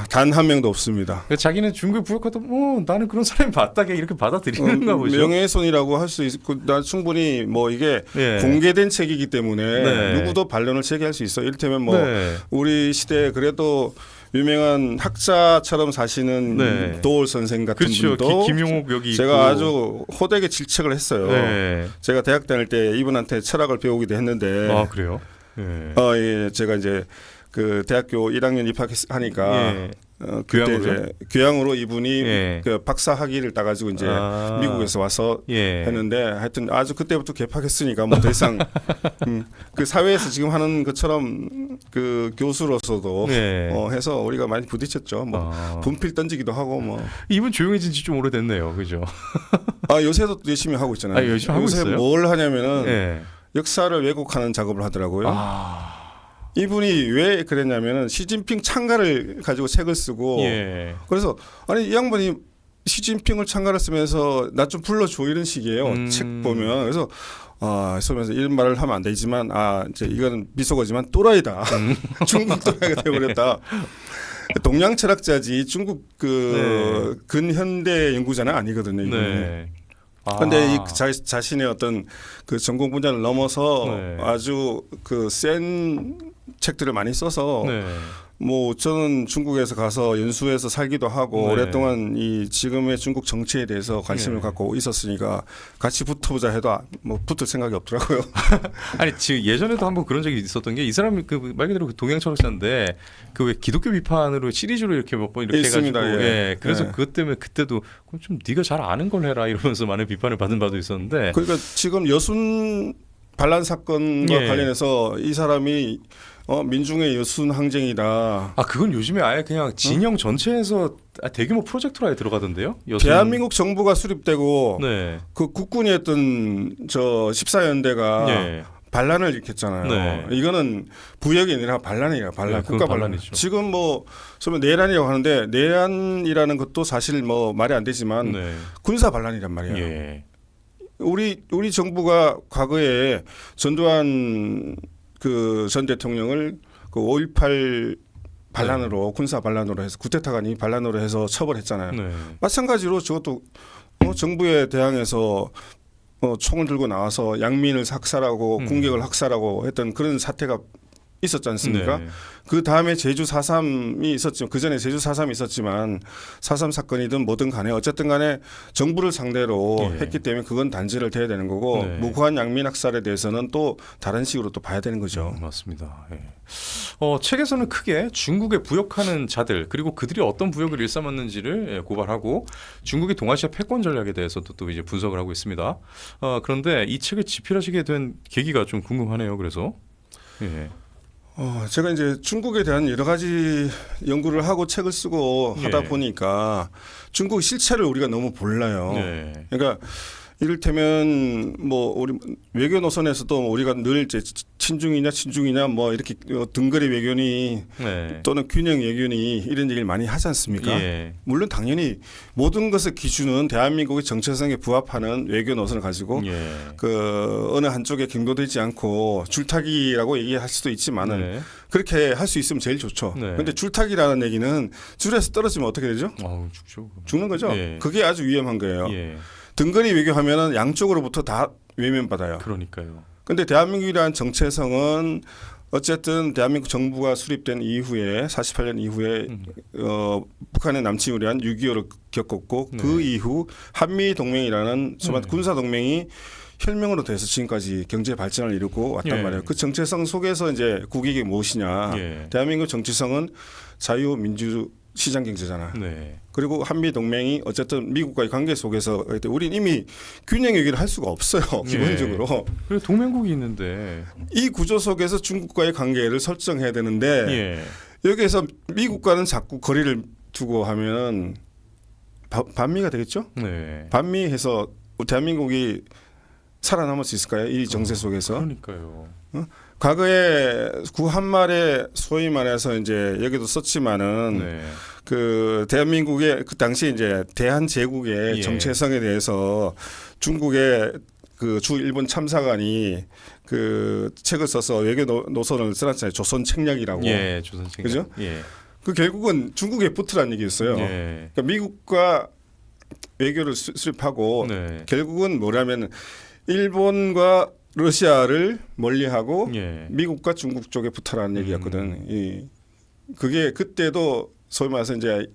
B: 단 한 명도 없습니다.
A: 그러니까 자기는 중국에 부역하다 나는 그런 사람이 맞다게 이렇게 받아들이는가 보죠.
B: 명예훼손이라고 할 수 있고 나 충분히 뭐 이게
A: 네.
B: 공개된 책이기 때문에
A: 네.
B: 누구도 반론을 제기할 수 있어. 이를테면 뭐
A: 네.
B: 우리 시대에 그래도 유명한 학자처럼 사시는
A: 네.
B: 도올 선생 같은
A: 그렇죠.
B: 분도
A: 김용옥 여기
B: 제가
A: 있고.
B: 아주 호되게 질책을 했어요.
A: 네.
B: 제가 대학 다닐 때 이분한테 철학을 배우기도 했는데
A: 그래요? 네.
B: 예, 제가 이제 그 대학교 1학년 입학하니까
A: 예.
B: 그때
A: 교양으로요?
B: 이제 교양으로 이분이
A: 예.
B: 그 박사 학위를 따가지고 이제 미국에서 와서
A: 예.
B: 했는데 하여튼 아주 그때부터 개팍했으니까 뭐 더 이상 그 사회에서 지금 하는 것처럼 그 교수로서도
A: 예.
B: 해서 우리가 많이 부딪혔죠. 뭐 분필 던지기도 하고 뭐.
A: 이분 조용해진 지 좀 오래됐네요, 그죠?
B: 요새도 열심히 하고 있잖아요.
A: 열심히 하고
B: 요새
A: 있어요?
B: 뭘 하냐면은
A: 예.
B: 역사를 왜곡하는 작업을 하더라고요. 이분이 왜 그랬냐면은 시진핑 창가를 가지고 책을 쓰고
A: 예.
B: 그래서 아니 이 양반이 시진핑을 창가를 쓰면서 나 좀 불러줘 이런 식이에요. 책 보면 그래서 쓰면서 이런 말을 하면 안 되지만 이제 이거는 비속어지만 또라이다. 중국 또라이가 돼버렸다. 동양 철학자지 중국 그 근현대 연구자는 아니거든요. 이분은. 근데 이 자신의 어떤 그 전공 분야를 넘어서 아주 그 센 책들을 많이 써서 뭐 저는 중국에서 가서 연수해서 살기도 하고 오랫동안 이 지금의 중국 정치에 대해서 관심을 갖고 있었으니까 같이 붙어보자 해도 뭐 붙을 생각이 없더라고요.
A: 아니 지금 예전에도 한번 그런 적이 있었던 게 이 사람이 그 말 그대로 동양 철학자인데 그 왜 기독교 비판으로 시리즈로 이렇게 몇 번 이렇게
B: 있습니다.
A: 해가지고 그래서
B: 예.
A: 그것 때문에 그때도 그럼 좀 네가 잘 아는 걸 해라 이러면서 많은 비판을 받은 바도 있었는데
B: 그러니까 지금 여순 반란 사건과 관련해서 이 사람이 민중의 여순 항쟁이다.
A: 그건 요즘에 아예 그냥 진영 전체에서 대규모 프로젝트로 아예 들어가던데요?
B: 대한민국 정부가 수립되고
A: 네.
B: 그 국군이 했던 저 14연대가 반란을 일으켰잖아요. 이거는 부역이 아니라 반란이라 반란, 국가 반란이죠. 지금 뭐 소위 내란이라고 하는데 내란이라는 것도 사실 뭐 말이 안 되지만 군사 반란이란 말이에요. 우리 정부가 과거에 전두환 그 전 대통령을 그 5.18 반란으로 군사 반란으로 해서 쿠데타가 아닌 반란으로 해서 처벌했잖아요. 마찬가지로 저것도 정부에 대항해서 총을 들고 나와서 양민을 학살하고 군객을 학살하고 했던 그런 사태가 있었지 않습니까? 그 다음에 제주 4.3이 있었지만 그 전에 제주 4.3이 있었지만 4.3 사건이든 뭐든 간에 어쨌든 간에 정부를 상대로 했기 때문에 그건 단죄를 돼야 되는 거고 무고한 양민 학살에 대해서는 또 다른 식으로 또 봐야 되는 거죠.
A: 맞습니다. 책에서는 크게 중국에 부역하는 자들 그리고 그들이 어떤 부역을 일삼았는지를 고발하고 중국의 동아시아 패권 전략에 대해서도 또 이제 분석을 하고 있습니다. 그런데 이 책을 집필하시게 된 계기가 좀 궁금하네요. 그래서
B: 제가 이제 중국에 대한 여러 가지 연구를 하고 책을 쓰고 하다 보니까 중국 실체를 우리가 너무 몰라요. 그러니까 이를테면 뭐 우리 외교 노선에서도 우리가 늘 이제 친중이냐 뭐 이렇게 등거리 외교니 또는 균형 외교니 이런 얘기를 많이 하지 않습니까? 물론 당연히 모든 것의 기준은 대한민국의 정체성에 부합하는 외교 노선을 가지고 그 어느 한쪽에 경도되지 않고 줄타기라고 얘기할 수도 있지만은 그렇게 할 수 있으면 제일 좋죠. 그런데 줄타기라는 얘기는 줄에서 떨어지면 어떻게 되죠?
A: 죽죠.
B: 죽는 거죠. 그게 아주 위험한 거예요. 등거리 외교하면은 양쪽으로부터 다 외면받아요.
A: 그러니까요.
B: 그런데 대한민국이라는 정체성은 어쨌든 대한민국 정부가 수립된 이후에 48년 이후에 북한의 남침을 위한 6.25를 겪었고 그 이후 한미 동맹이라는 소위 군사 동맹이 혈명으로 돼서 지금까지 경제 발전을 이루고 왔단 말이에요. 그 정체성 속에서 이제 국익이 무엇이냐? 대한민국 정체성은 자유민주 시장 경제잖아. 그리고 한미 동맹이 어쨌든 미국과의 관계 속에서 우리는 이미 균형 외교를 할 수가 없어요. 기본적으로.
A: 그리고 동맹국이 있는데
B: 이 구조 속에서 중국과의 관계를 설정해야 되는데 여기에서 미국과는 자꾸 거리를 두고 하면 반미가 되겠죠? 반미해서 대한민국이 살아남을 수 있을까요? 이 정세 속에서.
A: 그러니까요.
B: 과거에 구한말에 소위 말해서 이제 여기도 썼지만은 그 대한민국의 그 당시 이제 대한제국의 정체성에 대해서 중국의 그 주 일본 참사관이 그 책을 써서 외교 노선을 써놨잖아요. 조선 책략이라고.
A: 조선 책략.
B: 그죠? 그 결국은 중국에 붙으라는 얘기였어요.
A: 예.
B: 그러니까 미국과 외교를 수립하고
A: 네.
B: 결국은 뭐냐면 일본과 러시아를 멀리하고
A: 예.
B: 미국과 중국 쪽에 붙어라는 얘기였거든. 그게 그때도 소위 말해서 이제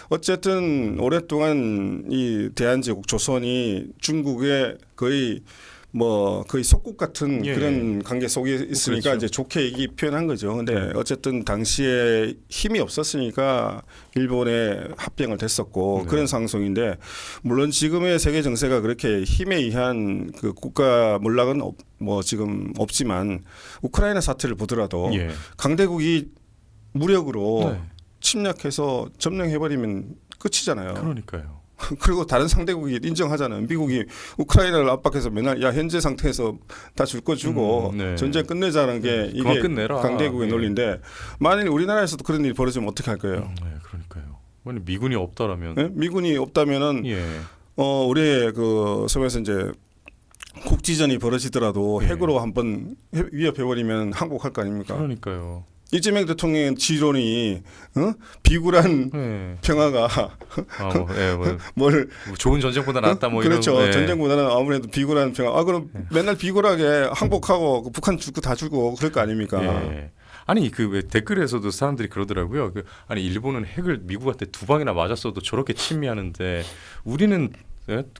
B: 어쨌든 오랫동안 이 대한제국 조선이 중국의 거의 속국 같은
A: 예.
B: 그런 관계 속에 있으니까
A: 그렇죠.
B: 이제 좋게 얘기 표현한 거죠. 근데 어쨌든 당시에 힘이 없었으니까 일본에 합병을 됐었고
A: 네.
B: 그런 상황인데 물론 지금의 세계 정세가 그렇게 힘에 의한 그 국가 몰락은 지금 없지만 우크라이나 사태를 보더라도
A: 예.
B: 강대국이 무력으로
A: 네.
B: 침략해서 점령해버리면 끝이잖아요.
A: 그러니까요.
B: 그리고 다른 상대국이 인정하잖아요. 미국이 우크라이나를 압박해서 맨날 야 현재 상태에서 다 줄 거 주고
A: 네.
B: 전쟁 끝내자는 게
A: 그만
B: 이게
A: 끝내라.
B: 강대국의
A: 네.
B: 논리인데 만일 우리나라에서도 그런 일이 벌어지면 어떻게 할 거예요?
A: 네, 그러니까요. 만약 미군이 없다라면
B: 네? 미군이 없다면은
A: 예.
B: 우리의 그 소위에서 이제 국지전이 벌어지더라도
A: 예.
B: 핵으로 한번 위협해버리면 항복할 거 아닙니까?
A: 그러니까요.
B: 이재명 대통령의 지론이 비굴한
A: 네.
B: 평화가 뭘
A: 좋은 전쟁보다 낫다 뭐
B: 그렇죠.
A: 이런. 네.
B: 전쟁보다는 아무래도 비굴한 평화. 그럼 맨날 비굴하게 항복하고 그 북한 죽고 다 죽고 그럴 거 아닙니까?
A: 예. 아니 그 왜 댓글에서도 사람들이 그러더라고요. 아니 일본은 핵을 미국한테 2방이나 맞았어도 저렇게 침미하는데 우리는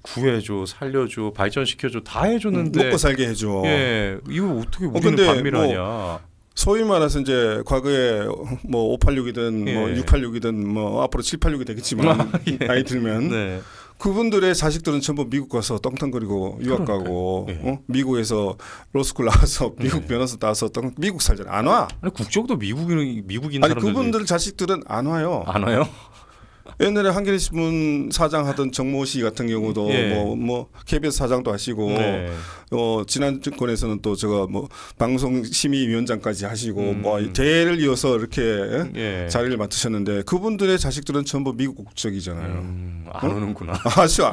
A: 구해줘, 살려줘, 발전시켜줘 다 해줬는데
B: 먹고 살게 해줘.
A: 예, 이거 어떻게 우리는
B: 근데
A: 반밀하냐?
B: 소위 말해서 이제 과거에 586이든
A: 예.
B: 686이든 앞으로 786이 되겠지만
A: 예.
B: 나이 들면
A: 네.
B: 그분들의 자식들은 전부 미국 가서 떵떵거리고 유학 가고
A: 예.
B: 미국에서 로스쿨 나와서 미국 변호사 따서 미국 살잖아. 안 와.
A: 아니 국적도 미국인
B: 아니
A: 사람들
B: 그분들 자식들은 안 와요.
A: 안 와요?
B: 옛날에 한겨레 신문 사장 하던 정모 씨 같은 경우도
A: 예.
B: KBS 사장도 하시고
A: 네.
B: 지난 정권에서는 또 방송심의위원장까지 하시고 대를 이어서 이렇게
A: 예.
B: 자리를 맡으셨는데 그분들의 자식들은 전부 미국 국적이잖아요.
A: 안 오는구나.
B: 아주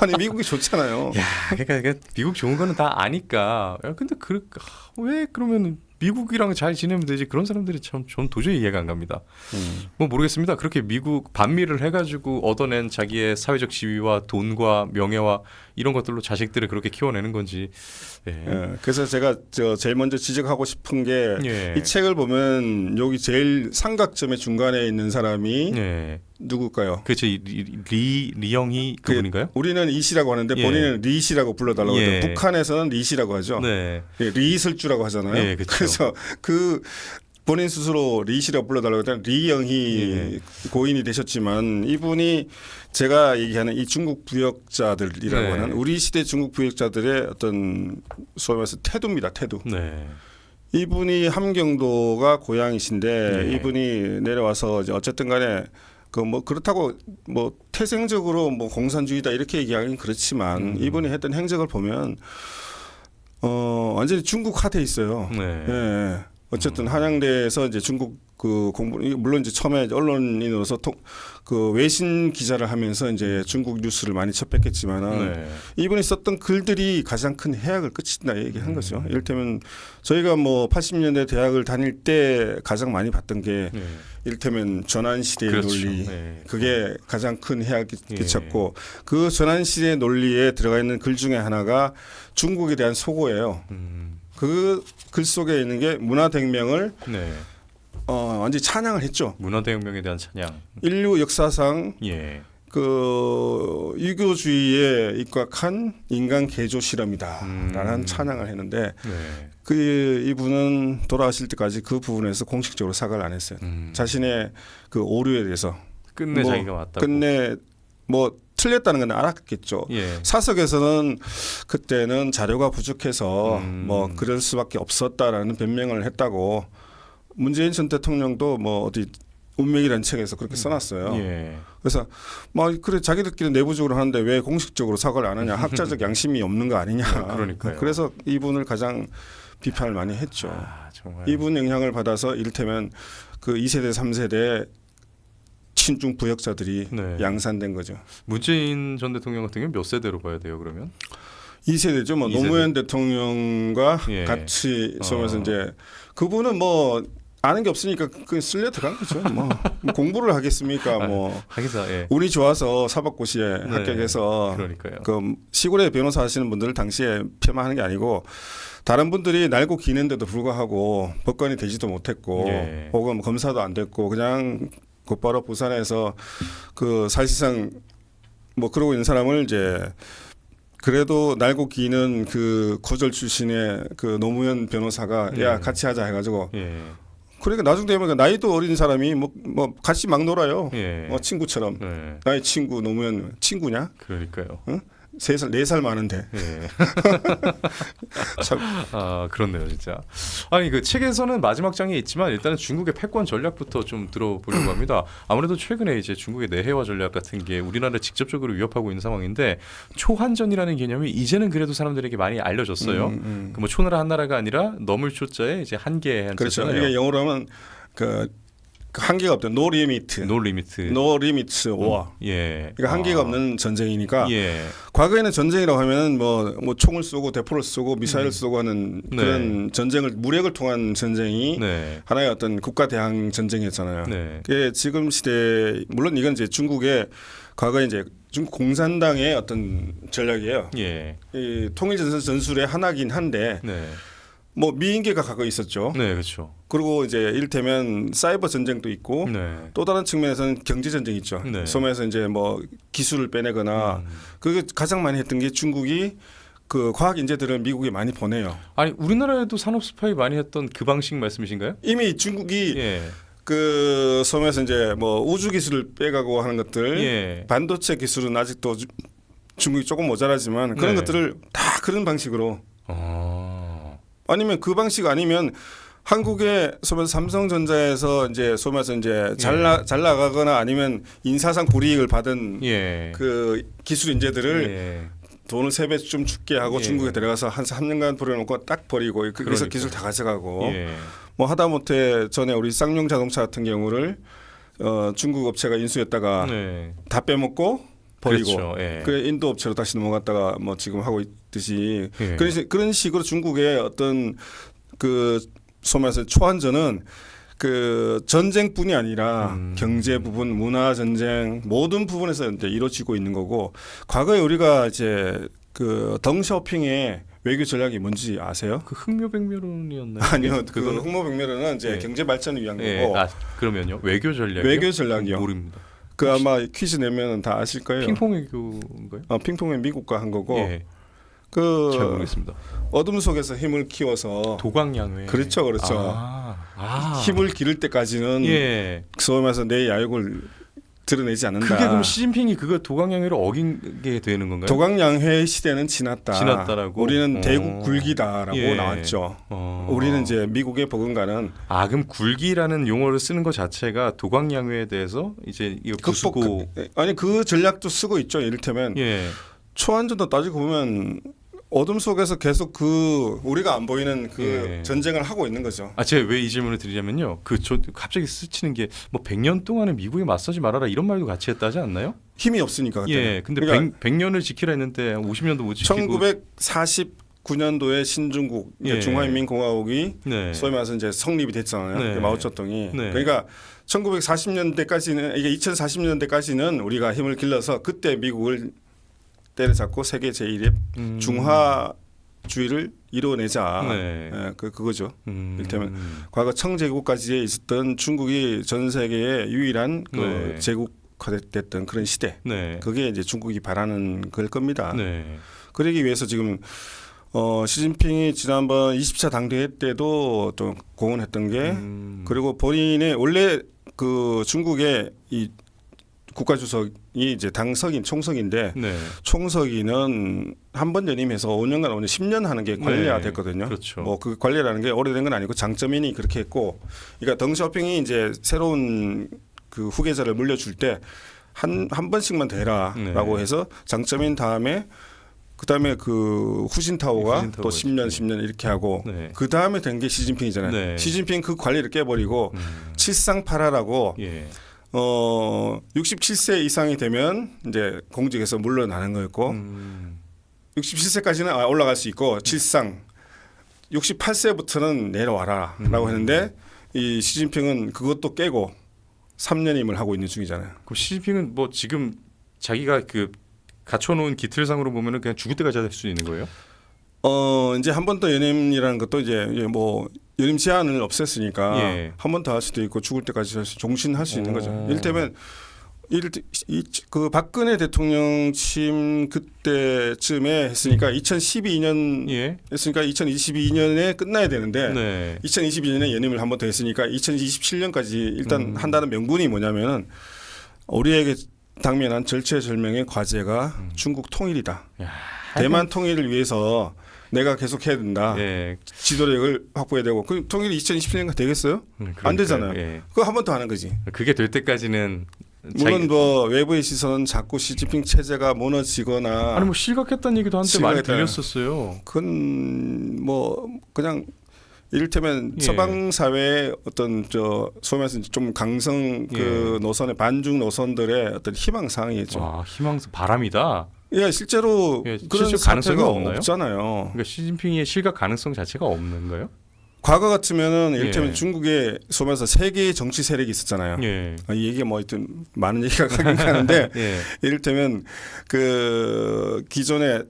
B: 아니 미국이 좋잖아요.
A: 야, 그러니까 미국 좋은 거는 다 아니까. 야, 근데 왜 그러면 미국이랑 잘 지내면 되지? 그런 사람들이 전 도저히 이해가 안 갑니다. 뭐 모르겠습니다. 그렇게 미국 반미를 해가지고 얻어낸 자기의 사회적 지위와 돈과 명예와 이런 것들로 자식들을 그렇게 키워내는 건지. 예.
B: 예, 그래서 제가 제일 먼저 지적하고 싶은 게 이
A: 예.
B: 책을 보면 여기 제일 삼각점의 중간에 있는 사람이
A: 예.
B: 누굴까요?
A: 그렇죠. 리영희 그분인가요?
B: 우리는 이 씨라고 하는데
A: 예.
B: 본인은 리 씨라고 불러달라고
A: 예.
B: 해요. 북한에서는 리 씨라고 하죠.
A: 네.
B: 예, 리슬주라고 하잖아요.
A: 예, 그렇죠.
B: 그래서 그 본인 스스로 리 씨라고 불러달라고 했더니 리영희
A: 예.
B: 고인이 되셨지만 이분이 제가 얘기하는 이 중국 부역자들이라고
A: 네.
B: 하는 우리 시대 중국 부역자들의 어떤 소위 말해서 태도입니다. 태도.
A: 네.
B: 이분이 함경도가 고향이신데
A: 예.
B: 이분이 내려와서 이제 어쨌든 간에 그렇다고 태생적으로 공산주의다 이렇게 얘기하기는 그렇지만 이분이 했던 행적을 보면 완전히 중국화돼 있어요.
A: 네.
B: 예. 어쨌든 한양대에서 이제 중국 그 공부 물론 이제 처음에 언론인으로서 그 외신 기자를 하면서 이제 중국 뉴스를 많이 접했겠지만은
A: 네.
B: 이분이 썼던 글들이 가장 큰 해악을 끼친다 얘기한 거죠. 이를테면 저희가 80년대 대학을 다닐 때 가장 많이 봤던 게
A: 네.
B: 이를테면 전환시대의
A: 그렇죠.
B: 논리
A: 네.
B: 그게 가장 큰 해악을
A: 예.
B: 끼쳤고 그 전환시대의 논리에 들어가 있는 글 중에 하나가 중국에 대한 소고예요. 그 글 속에 있는 게 문화대혁명을
A: 네.
B: 완전히 찬양을 했죠.
A: 문화대혁명에 대한 찬양.
B: 인류 역사상
A: 예.
B: 그 유교주의에 입각한 인간 개조 실험이다라는 찬양을 했는데
A: 네.
B: 이분은 돌아가실 때까지 그 부분에서 공식적으로 사과를 안 했어요. 자신의 그 오류에 대해서
A: 끝내 자기가 맞다고.
B: 끝내 틀렸다는 건 알았겠죠.
A: 예.
B: 사석에서는 그때는 자료가 부족해서 그럴 수밖에 없었다라는 변명을 했다고 문재인 전 대통령도 어디 운명이라는 책에서 그렇게 써놨어요.
A: 예.
B: 그래서 그래 자기들끼리 내부적으로 하는데 왜 공식적으로 사과를 안 하냐, 학자적 양심이 없는 거 아니냐.
A: 그러니까요.
B: 그래서 이분을 가장 비판을 많이 했죠.
A: 정말.
B: 이분 영향을 받아서 이를테면 그 2세대, 3세대 친중 부역자들이
A: 네.
B: 양산된 거죠.
A: 문재인 전 대통령 같은 경우는 몇 세대로 봐야 돼요, 그러면?
B: 2세대죠.
A: 2세대.
B: 노무현 대통령과
A: 예.
B: 같이 서면서 이제 그분은 아는 게 없으니까 그 쓸려 들어간 거죠. 뭐 공부를 하겠습니까? 뭐
A: 하기사 예.
B: 운이 좋아서 사법고시에 합격해서
A: 그러니까요.
B: 그 시골에 변호사 하시는 분들 당시에 폄하하는 게 아니고 다른 분들이 날고 기는데도 불구하고 법관이 되지도 못했고 혹은 검사도 안 됐고 그냥 곧바로 부산에서 그 사실상 뭐 그러고 있는 사람을 이제 그래도 날고 기는 그 고졸 출신의 그 노무현 변호사가 야 같이 하자 해가지고 그러니까 나중 되면 나이도 어린 사람이 뭐 같이 막 놀아요. 친구처럼. 나의 친구 노무현 친구냐?
A: 그러니까요.
B: 응? 3살 4살 많은데.
A: 참. 아 그렇네요 진짜. 아니 그 책에서는 마지막 장에 있지만 일단은 중국의 패권 전략부터 좀 들어보려고 합니다. 아무래도 최근에 이제 중국의 내해화 전략 같은 게 우리나라를 직접적으로 위협하고 있는 상황인데 초한전이라는 개념이 이제는 그래도 사람들에게 많이 알려졌어요. 그 뭐 초나라 한나라가 아니라 넘을 초자에 이제 한계의 한자잖아요.
B: 그렇죠. 이게 영어로 하면 그 한계가 없죠. No limit.
A: No limit.
B: No limits war. 그러니까 한계가 없는 전쟁이니까. 과거에는 전쟁이라고 하면 뭐 총을 쏘고 대포를 쏘고 미사일을 쏘고 하는 그런 전쟁을 무력을 통한 전쟁이 하나의 어떤 국가 대항 전쟁이었잖아요. 그게 지금 시대 물론 이건 이제 중국의 과거에 이제 중국 공산당의 어떤 전략이에요. 이 통일전선 전술의 하나긴 한데. 뭐 미인계가 과거에 있었죠.
A: 그렇죠.
B: 그리고 이제 이를테면 사이버 전쟁도 있고 또 다른 측면에서는 경제 전쟁이 있죠. 소매에서 이제 뭐 기술을 빼내거나 그게 가장 많이 했던 게 중국이 그 과학 인재들을 미국에 많이 보내요.
A: 아니 우리나라에도 산업 스파이 많이 했던 그 방식 말씀이신가요?
B: 이미 중국이 그 소매에서 이제 뭐 우주 기술을 빼가고 하는 것들 반도체 기술은 아직도 중국이 조금 모자라지만 그런 것들을 다 그런 방식으로. 아니면 그 방식 아니면 한국의 소면 삼성전자에서 이제 소면서 이제 잘 나가거나 아니면 인사상 불이익을 받은 그 기술 인재들을 돈을 3배 좀 죽게 하고 중국에 데려가서 한 3년간 버려놓고 딱 버리고 그래서 기술 다 가져가고 뭐 하다못해 전에 우리 쌍용 자동차 같은 경우를 중국 업체가 인수했다가 다 빼먹고 버리고 그 인도 업체로 다시 넘어갔다가 뭐 지금 하고 있듯이 그런 식으로 중국의 어떤 그 소면서 초한전은 그 전쟁뿐이 아니라 경제 부분, 문화 전쟁 모든 부분에서 이제 이루어지고 있는 거고 과거에 우리가 이제 그 덩샤오핑의 외교 전략이 뭔지 아세요?
A: 그 흑묘백묘론이었나요?
B: 아니요, 그 흑묘백묘론은 이제 경제 발전을 위한 거고.
A: 그러면요 외교 전략이요?
B: 외교 전략이요.
A: 모릅니다.
B: 그 아마 퀴즈 내면 다 아실 거예요.
A: 핑퐁 외교인가요?
B: 핑퐁은 미국과 한 거고.
A: 그 잘 모르겠습니다.
B: 어둠 속에서 힘을 키워서
A: 도광양회.
B: 그렇죠. 힘을 기를 때까지는 소음에서 내 야욕을 드러내지 않는다.
A: 그게 그럼 시진핑이 그거 도광양회를 어긴게 되는 건가요?
B: 도광양회 시대는
A: 지났다라고.
B: 우리는 대국 굴기다라고 나왔죠. 우리는 이제 미국의 버금가는
A: 그럼 굴기라는 용어를 쓰는 것 자체가 도광양회에 대해서 이제 이거 부수고
B: 아니 그 전략도 쓰고 있죠. 이를테면 초한전도 따지고 보면 어둠 속에서 계속 그 우리가 안 보이는 그 전쟁을 하고 있는 거죠.
A: 제가 왜 이 질문을 드리냐면요. 갑자기 스치는 게 뭐 100년 동안은 미국에 맞서지 말아라 이런 말도 같이 했다지 않나요?
B: 힘이 없으니까 그때.
A: 근데 그러니까 100년을 지키라 했는데 50년도 못 지키고
B: 1949년도에 신중국 중화인민공화국이 소위 말해서 이제 성립이 됐잖아요. 마오쩌둥이. 그러니까 1940년대까지는 이게 2040년대까지는 우리가 힘을 길러서 그때 미국을 때려잡고 세계 제1의 중화주의를 이뤄내자. 그거죠. 이를테면 과거 청제국까지 있었던 중국이 전 세계의 유일한 그 제국화됐던 그런 시대. 그게 이제 중국이 바라는 걸 겁니다. 그러기 위해서 지금 시진핑이 지난번 20차 당대회 때도 또 공언했던 게 그리고 본인의 원래 그 중국의 이 국가주석이 이제 당석인 총석인데 총석이는 한 번 연임해서 5년간 10년 하는 게 관례화 됐거든요.
A: 그렇죠.
B: 뭐 그 관례라는 게 오래된 건 아니고 장점인이 그렇게 했고, 그러니까 덩샤오핑이 이제 새로운 그 후계자를 물려줄 때 한 번씩만 되라라고 해서 장점인 다음에 그 다음에 그 후진타오가 또 10년 이렇게 하고 그 다음에 된 게 시진핑이잖아요. 시진핑 그 관리를 깨버리고 칠상팔하라고 67세 이상이 되면 이제 공직에서 물러나는 거였고 67세까지는 올라갈 수 있고 칠상 68세부터는 내려와라라고 했는데 이 시진핑은 그것도 깨고 3년임을 하고 있는 중이잖아요.
A: 그럼 시진핑은 뭐 지금 자기가 그 갖춰놓은 기틀상으로 보면은 그냥 죽을 때까지 할 수 있는 거예요?
B: 이제 한 번 더 연임이라는 것도 이제 뭐 연임 제한을 없앴으니까
A: 예.
B: 한 번 더 할 수도 있고 죽을 때까지 종신할 수 있는 거죠. 이를테면 그 박근혜 대통령 취임 그때쯤에 했으니까 2012년
A: 예.
B: 했으니까 2022년에 끝나야 되는데
A: 네.
B: 2022년에 연임을 한 번 더 했으니까 2027년까지 일단 한다는 명분이 뭐냐면은 우리에게 당면한 절체절명의 과제가 중국 통일이다.
A: 야,
B: 대만 통일을 위해서 내가 계속 해야 된다.
A: 예.
B: 지도력을 확보해야 되고 그 통일이 2027년가 되겠어요? 안 되잖아요.
A: 예.
B: 그거 한 번 더 하는 거지.
A: 그게 될 때까지는
B: 물론 뭐 외부의 시선은 자꾸 시진핑 체제가 무너지거나
A: 아니 뭐 실각했다는 얘기도 한때 많이 들렸었어요.
B: 그건 뭐 그냥 이를테면
A: 예.
B: 서방 사회의 어떤 소위 말해서 좀 강성 그 노선의 반중 노선들의 어떤 희망 사항이죠.
A: 와, 희망성 바람이다.
B: 예, 실제로
A: 예,
B: 그런
A: 실제 가능성이
B: 사태가
A: 없나요?
B: 없잖아요.
A: 그러니까 시진핑의 실각 가능성 자체가 없는 거예요?
B: 과거 같으면은 이를테면
A: 예.
B: 중국에 소위 말해서 세 개의 정치 세력이 있었잖아요.
A: 예.
B: 이 얘기가 뭐 하여튼 많은 얘기가 가는데
A: 예.
B: 이를테면 그 기존의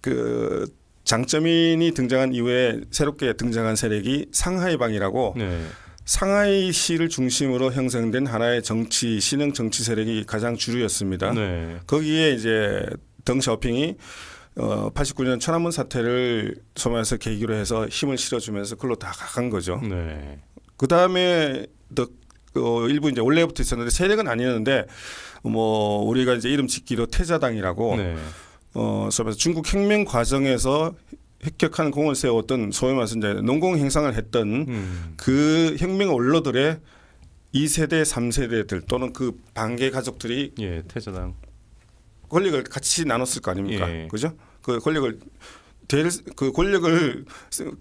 B: 그 장쩌민이 등장한 이후에 새롭게 등장한 세력이 상하이방이라고
A: 네.
B: 상하이시를 중심으로 형성된 하나의 정치 신흥 정치 세력이 가장 주류였습니다.
A: 네.
B: 거기에 이제 덩샤오핑이 89년 천안문 사태를 소말해서 계기로 해서 힘을 실어주면서 그걸로 다 간 거죠.
A: 네.
B: 그 다음에 일부 이제 원래부터 있었는데 세력은 아니었는데 뭐 우리가 이제 이름 짓기로 태자당이라고
A: 네.
B: 소말해서 중국 혁명 과정에서 획격한 공을 세웠던 소위 말해서 이제 농공 행상을 했던 그 혁명 원로들의 2세대, 3세대들 또는 그 반개 가족들이
A: 예, 태자당.
B: 권력을 같이 나눴을 거 아닙니까?
A: 예.
B: 그죠? 그 권력을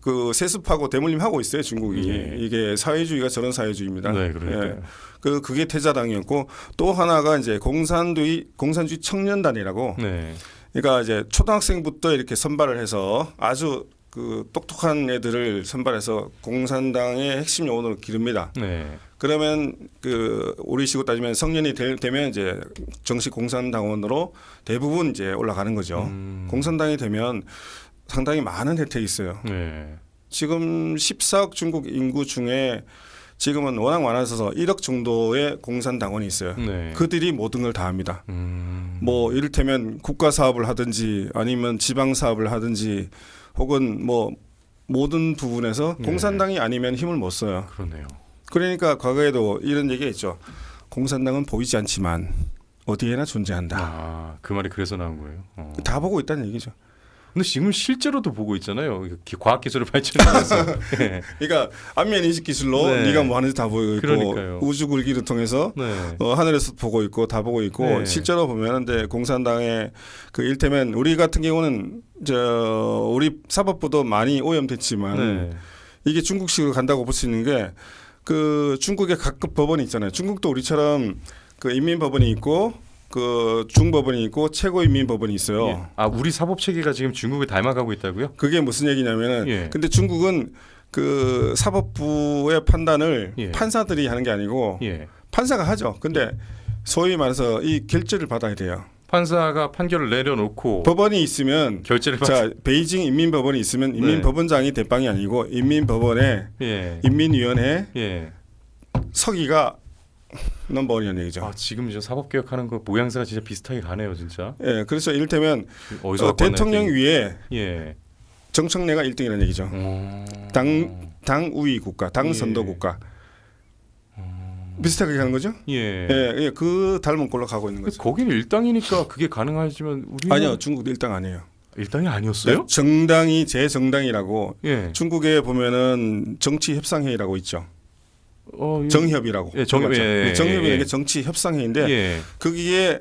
B: 그 세습하고 대물림하고 있어요, 중국이.
A: 예.
B: 이게 사회주의가 저런 사회주의입니다.
A: 네, 그러니까요.
B: 예. 그게 태자당이었고 또 하나가 이제 공산주의 청년단이라고.
A: 네.
B: 그러니까 이제 초등학생부터 이렇게 선발을 해서 아주 그 똑똑한 애들을 선발해서 공산당의 핵심 요원으로 기릅니다.
A: 네.
B: 그러면 그 우리식으로 따지면 성년이 되면 이제 정식 공산당원으로 대부분 이제 올라가는 거죠. 공산당이 되면 상당히 많은 혜택이 있어요.
A: 네.
B: 지금 14억 중국 인구 중에 지금은 워낙 많아서 1억 정도의 공산당원이 있어요.
A: 네.
B: 그들이 모든 걸 다 합니다. 뭐 이를테면 국가 사업을 하든지 아니면 지방 사업을 하든지 혹은 뭐 모든 부분에서 공산당이 아니면 힘을 못 써요.
A: 그러네요.
B: 그러니까 과거에도 이런 얘기가 있죠. 공산당은 보이지 않지만 어디에나 존재한다.
A: 아, 그 말이 그래서 나온 거예요.
B: 다 보고 있다는 얘기죠.
A: 근데 지금 실제로도 보고 있잖아요. 과학 기술을 발전해서. 네.
B: 그러니까 안면 인식 기술로
A: 네.
B: 네가 뭐 하는지 다 보고 있고
A: 그러니까요.
B: 우주 굴기를 통해서
A: 네.
B: 하늘에서 보고 있고 다 보고 있고
A: 네.
B: 실제로 보면 근데 공산당의 그 일테면 우리 같은 경우는 우리 사법부도 많이 오염됐지만
A: 네.
B: 이게 중국식으로 간다고 볼 수 있는 게 그 중국의 각급 법원이 있잖아요. 중국도 우리처럼 그 인민법원이 있고 그 중법원이 있고 최고인민법원이 있어요.
A: 예. 아, 우리 사법 체계가 지금 중국을 닮아가고 있다고요?
B: 그게 무슨 얘기냐면은
A: 예.
B: 근데 중국은 그 사법부의 판단을
A: 예.
B: 판사들이 하는 게 아니고
A: 예.
B: 판사가 하죠. 근데 소위 말해서 이 결재를 받아야 돼요.
A: 판사가 판결을 내려놓고
B: 법원이 있으면
A: 결재를
B: 자 베이징 인민법원이 있으면 인민법원장이 대빵이 아니고 인민법원의
A: 예.
B: 인민위원회
A: 예.
B: 서기가 넘버원이라는 얘기죠.
A: 아, 지금 저 사법 개혁하는 거 모양새가 진짜 비슷하게 가네요, 진짜.
B: 예, 그래서 이를테면
A: 어디서 갖고 왔나
B: 대통령
A: 했더니.
B: 위에
A: 예.
B: 정청래가 1등이라는 얘기죠. 당우위 국가, 당 선도 국가. 비슷하게 가는 거죠?
A: 예.
B: 예, 그 닮은 꼴로 가고 있는 거죠.
A: 거기는 일당이니까 그게 가능하지만 우리는
B: 아니요, 중국도 일당 아니에요.
A: 일당이 아니었어요?
B: 정당이 제정당이라고.
A: 예.
B: 중국에 보면은 정치 협상회의라고 있죠.
A: 예.
B: 정협이라고.
A: 예, 정협. 예,
B: 정협이라는
A: 예.
B: 게 정치 협상회의인데
A: 예.
B: 거기에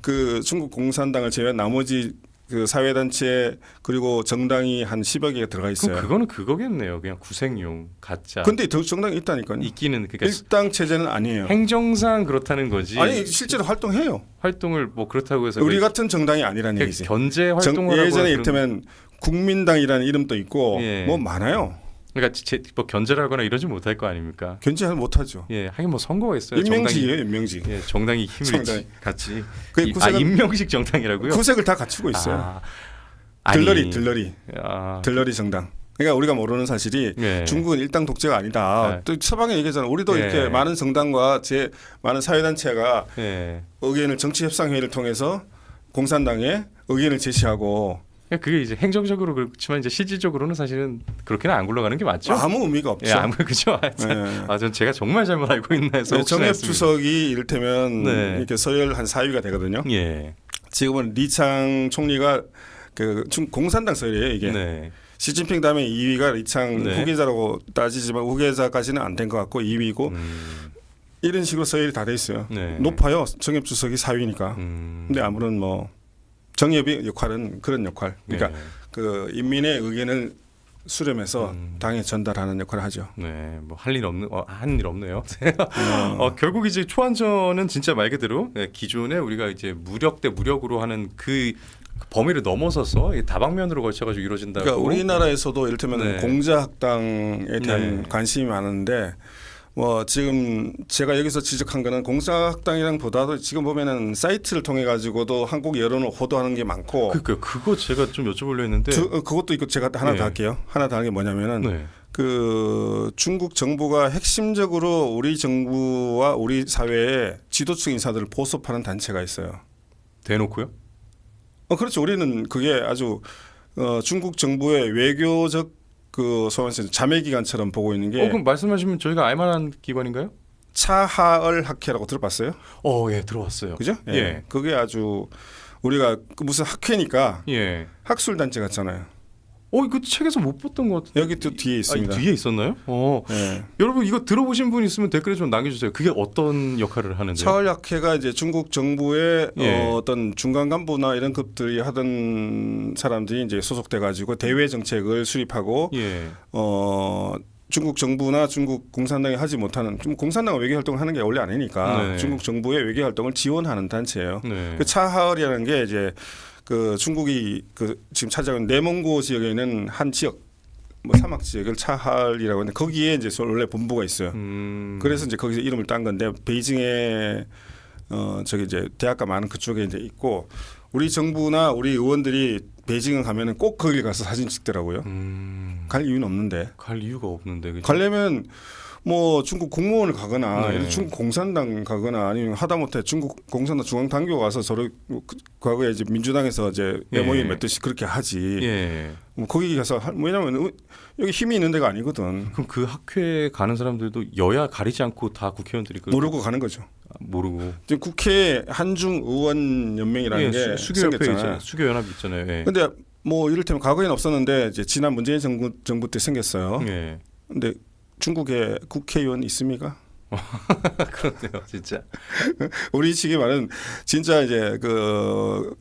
B: 그 중국 공산당을 제외한 나머지 그 사회단체 그리고 정당이 한 10여 개가 들어가 있어요.
A: 그럼 그거는 그거겠네요. 그냥 구색용 가짜.
B: 근데 더 정당이 있다니까요.
A: 있기는 그러니까
B: 일당 체제는 아니에요.
A: 행정상 그렇다는 거지.
B: 아니 실제로 활동해요.
A: 활동을 뭐 그렇다고 해서
B: 우리 같은 정당이 아니라는 얘기지.
A: 견제 활동을 하고
B: 예전에 이를테면 국민당이라는 이름도 있고
A: 예.
B: 뭐 많아요.
A: 그러니까 뭐 견제하거나 이러지 못할 거 아닙니까?
B: 견제는 못하죠.
A: 예, 하긴 뭐 선거가 있어요.
B: 임명직이에요, 임명직.
A: 예, 정당이 힘을 같이. 임명식 정당이라고요?
B: 구색을 다 갖추고 있어요. 들러리 정당. 그러니까 우리가 모르는 사실이 중국은 일당 독재가 아니다. 또 서방에 얘기하잖아요. 우리도 이렇게 많은 정당과 많은 사회단체가 의견을 정치협상회의를 통해서 공산당에 의견을 제시하고
A: 그게 이제 행정적으로 그렇지만 이제 실질적으로는 사실은 그렇게는 안 굴러가는 게 맞죠?
B: 아무 의미가 없죠.
A: 아무 그죠? 전 제가 정말 잘못 알고 있나 해서
B: 정엽 주석이 이를테면 이렇게 서열 한 4위가 되거든요. 지금은 리창 총리가 그 공산당 서열이에요, 이게. 시진핑 다음에 2위가 리창 후계자라고 따지지만 후계자까지는 안 된 것 같고 2위고 이런 식으로 서열이 다 돼 있어요. 높아요. 정엽 주석이 4위니까. 근데 아무런 뭐 정엽의 역할은 그런 역할. 그러니까 그 인민의 의견을 수렴해서 당에 전달하는 역할을 하죠.
A: 네, 뭐 할 일 없네요. 결국 이제 초안전은 진짜 말 그대로 기존에 우리가 이제 무력 대 무력으로 하는 그 범위를 넘어서서 다방면으로 걸쳐가지고 이루어진다고.
B: 그러니까 우리나라에서도 이를테면 공자학당에 대한 관심이 많은데 뭐 지금 제가 여기서 지적한 거는 공자학당이랑 보다도 지금 보면은 사이트를 통해 가지고도 한국 여론을 호도하는 게 많고.
A: 그거 제가 좀 여쭤보려 했는데.
B: 그것도 있고 제가 하나 더 할게요. 하나 더 하는 게 뭐냐면은 그 중국 정부가 핵심적으로 우리 정부와 우리 사회의 지도층 인사들을 보섭하는 단체가 있어요.
A: 대놓고요?
B: 그렇죠. 우리는 그게 아주 중국 정부의 외교적 그 소환해서 자매기관처럼 보고 있는 게.
A: 그럼 말씀하시면 저희가 알만한 기관인가요?
B: 차하얼 학회라고 들어봤어요?
A: 예, 들어봤어요.
B: 그죠? 예. 그게 아주 우리가 무슨 학회니까 학술 단체 같잖아요.
A: 그 책에서 못 봤던 것 같은데.
B: 여기 또 뒤에 있습니다.
A: 뒤에 있었나요? 여러분 이거 들어보신 분 있으면 댓글에 좀 남겨주세요. 그게 어떤 역할을 하는데요?
B: 차하얼학회가 이제 중국 정부의 어떤 중간 간부나 이런 급들이 하던 사람들이 이제 소속돼 가지고 대외 정책을 수립하고 중국 정부나 중국 공산당이 하지 못하는, 공산당은 외교 활동을 하는 게 원래 아니니까 중국 정부의 외교 활동을 지원하는 단체예요. 그 차하얼이라는 게 이제 그 중국이 그 지금 차지하고 있는 내몽고 지역에 있는 한 지역, 뭐 사막 지역을 차하얼이라고 하는데 거기에 이제 원래 본부가 있어요. 그래서 이제 거기서 이름을 딴 건데 베이징에 저기 이제 대학가 많은 그쪽에 이제 있고 우리 정부나 우리 의원들이 베이징에 가면은 꼭 거기 가서 사진 찍더라고요. 갈 이유는 없는데.
A: 갈 이유가 없는데. 그죠?
B: 가려면 뭐 중국 공무원을 가거나 중국 공산당 가거나 아니면 하다못해 중국 공산당 중앙당교 가서 서로 과거에 이제 민주당에서 이제 MOU 맺듯이 그렇게 하지. 뭐 거기 가서 왜냐면 여기 힘이 있는 데가 아니거든.
A: 그럼 그 학회에 가는 사람들도 여야 가리지 않고 다 국회의원들이
B: 모르고 가는 거죠.
A: 모르고.
B: 지금 국회 한중 의원 연맹이라는 게 생겼잖아요.
A: 수교 연합 있잖아요.
B: 근데 뭐 이를테면 과거에는 없었는데 이제 지난 문재인 정부 때 생겼어요. 근데 중국에 국회의원 있습니까?
A: 그렇네요, 진짜.
B: 우리 식이 말은 진짜 이제 그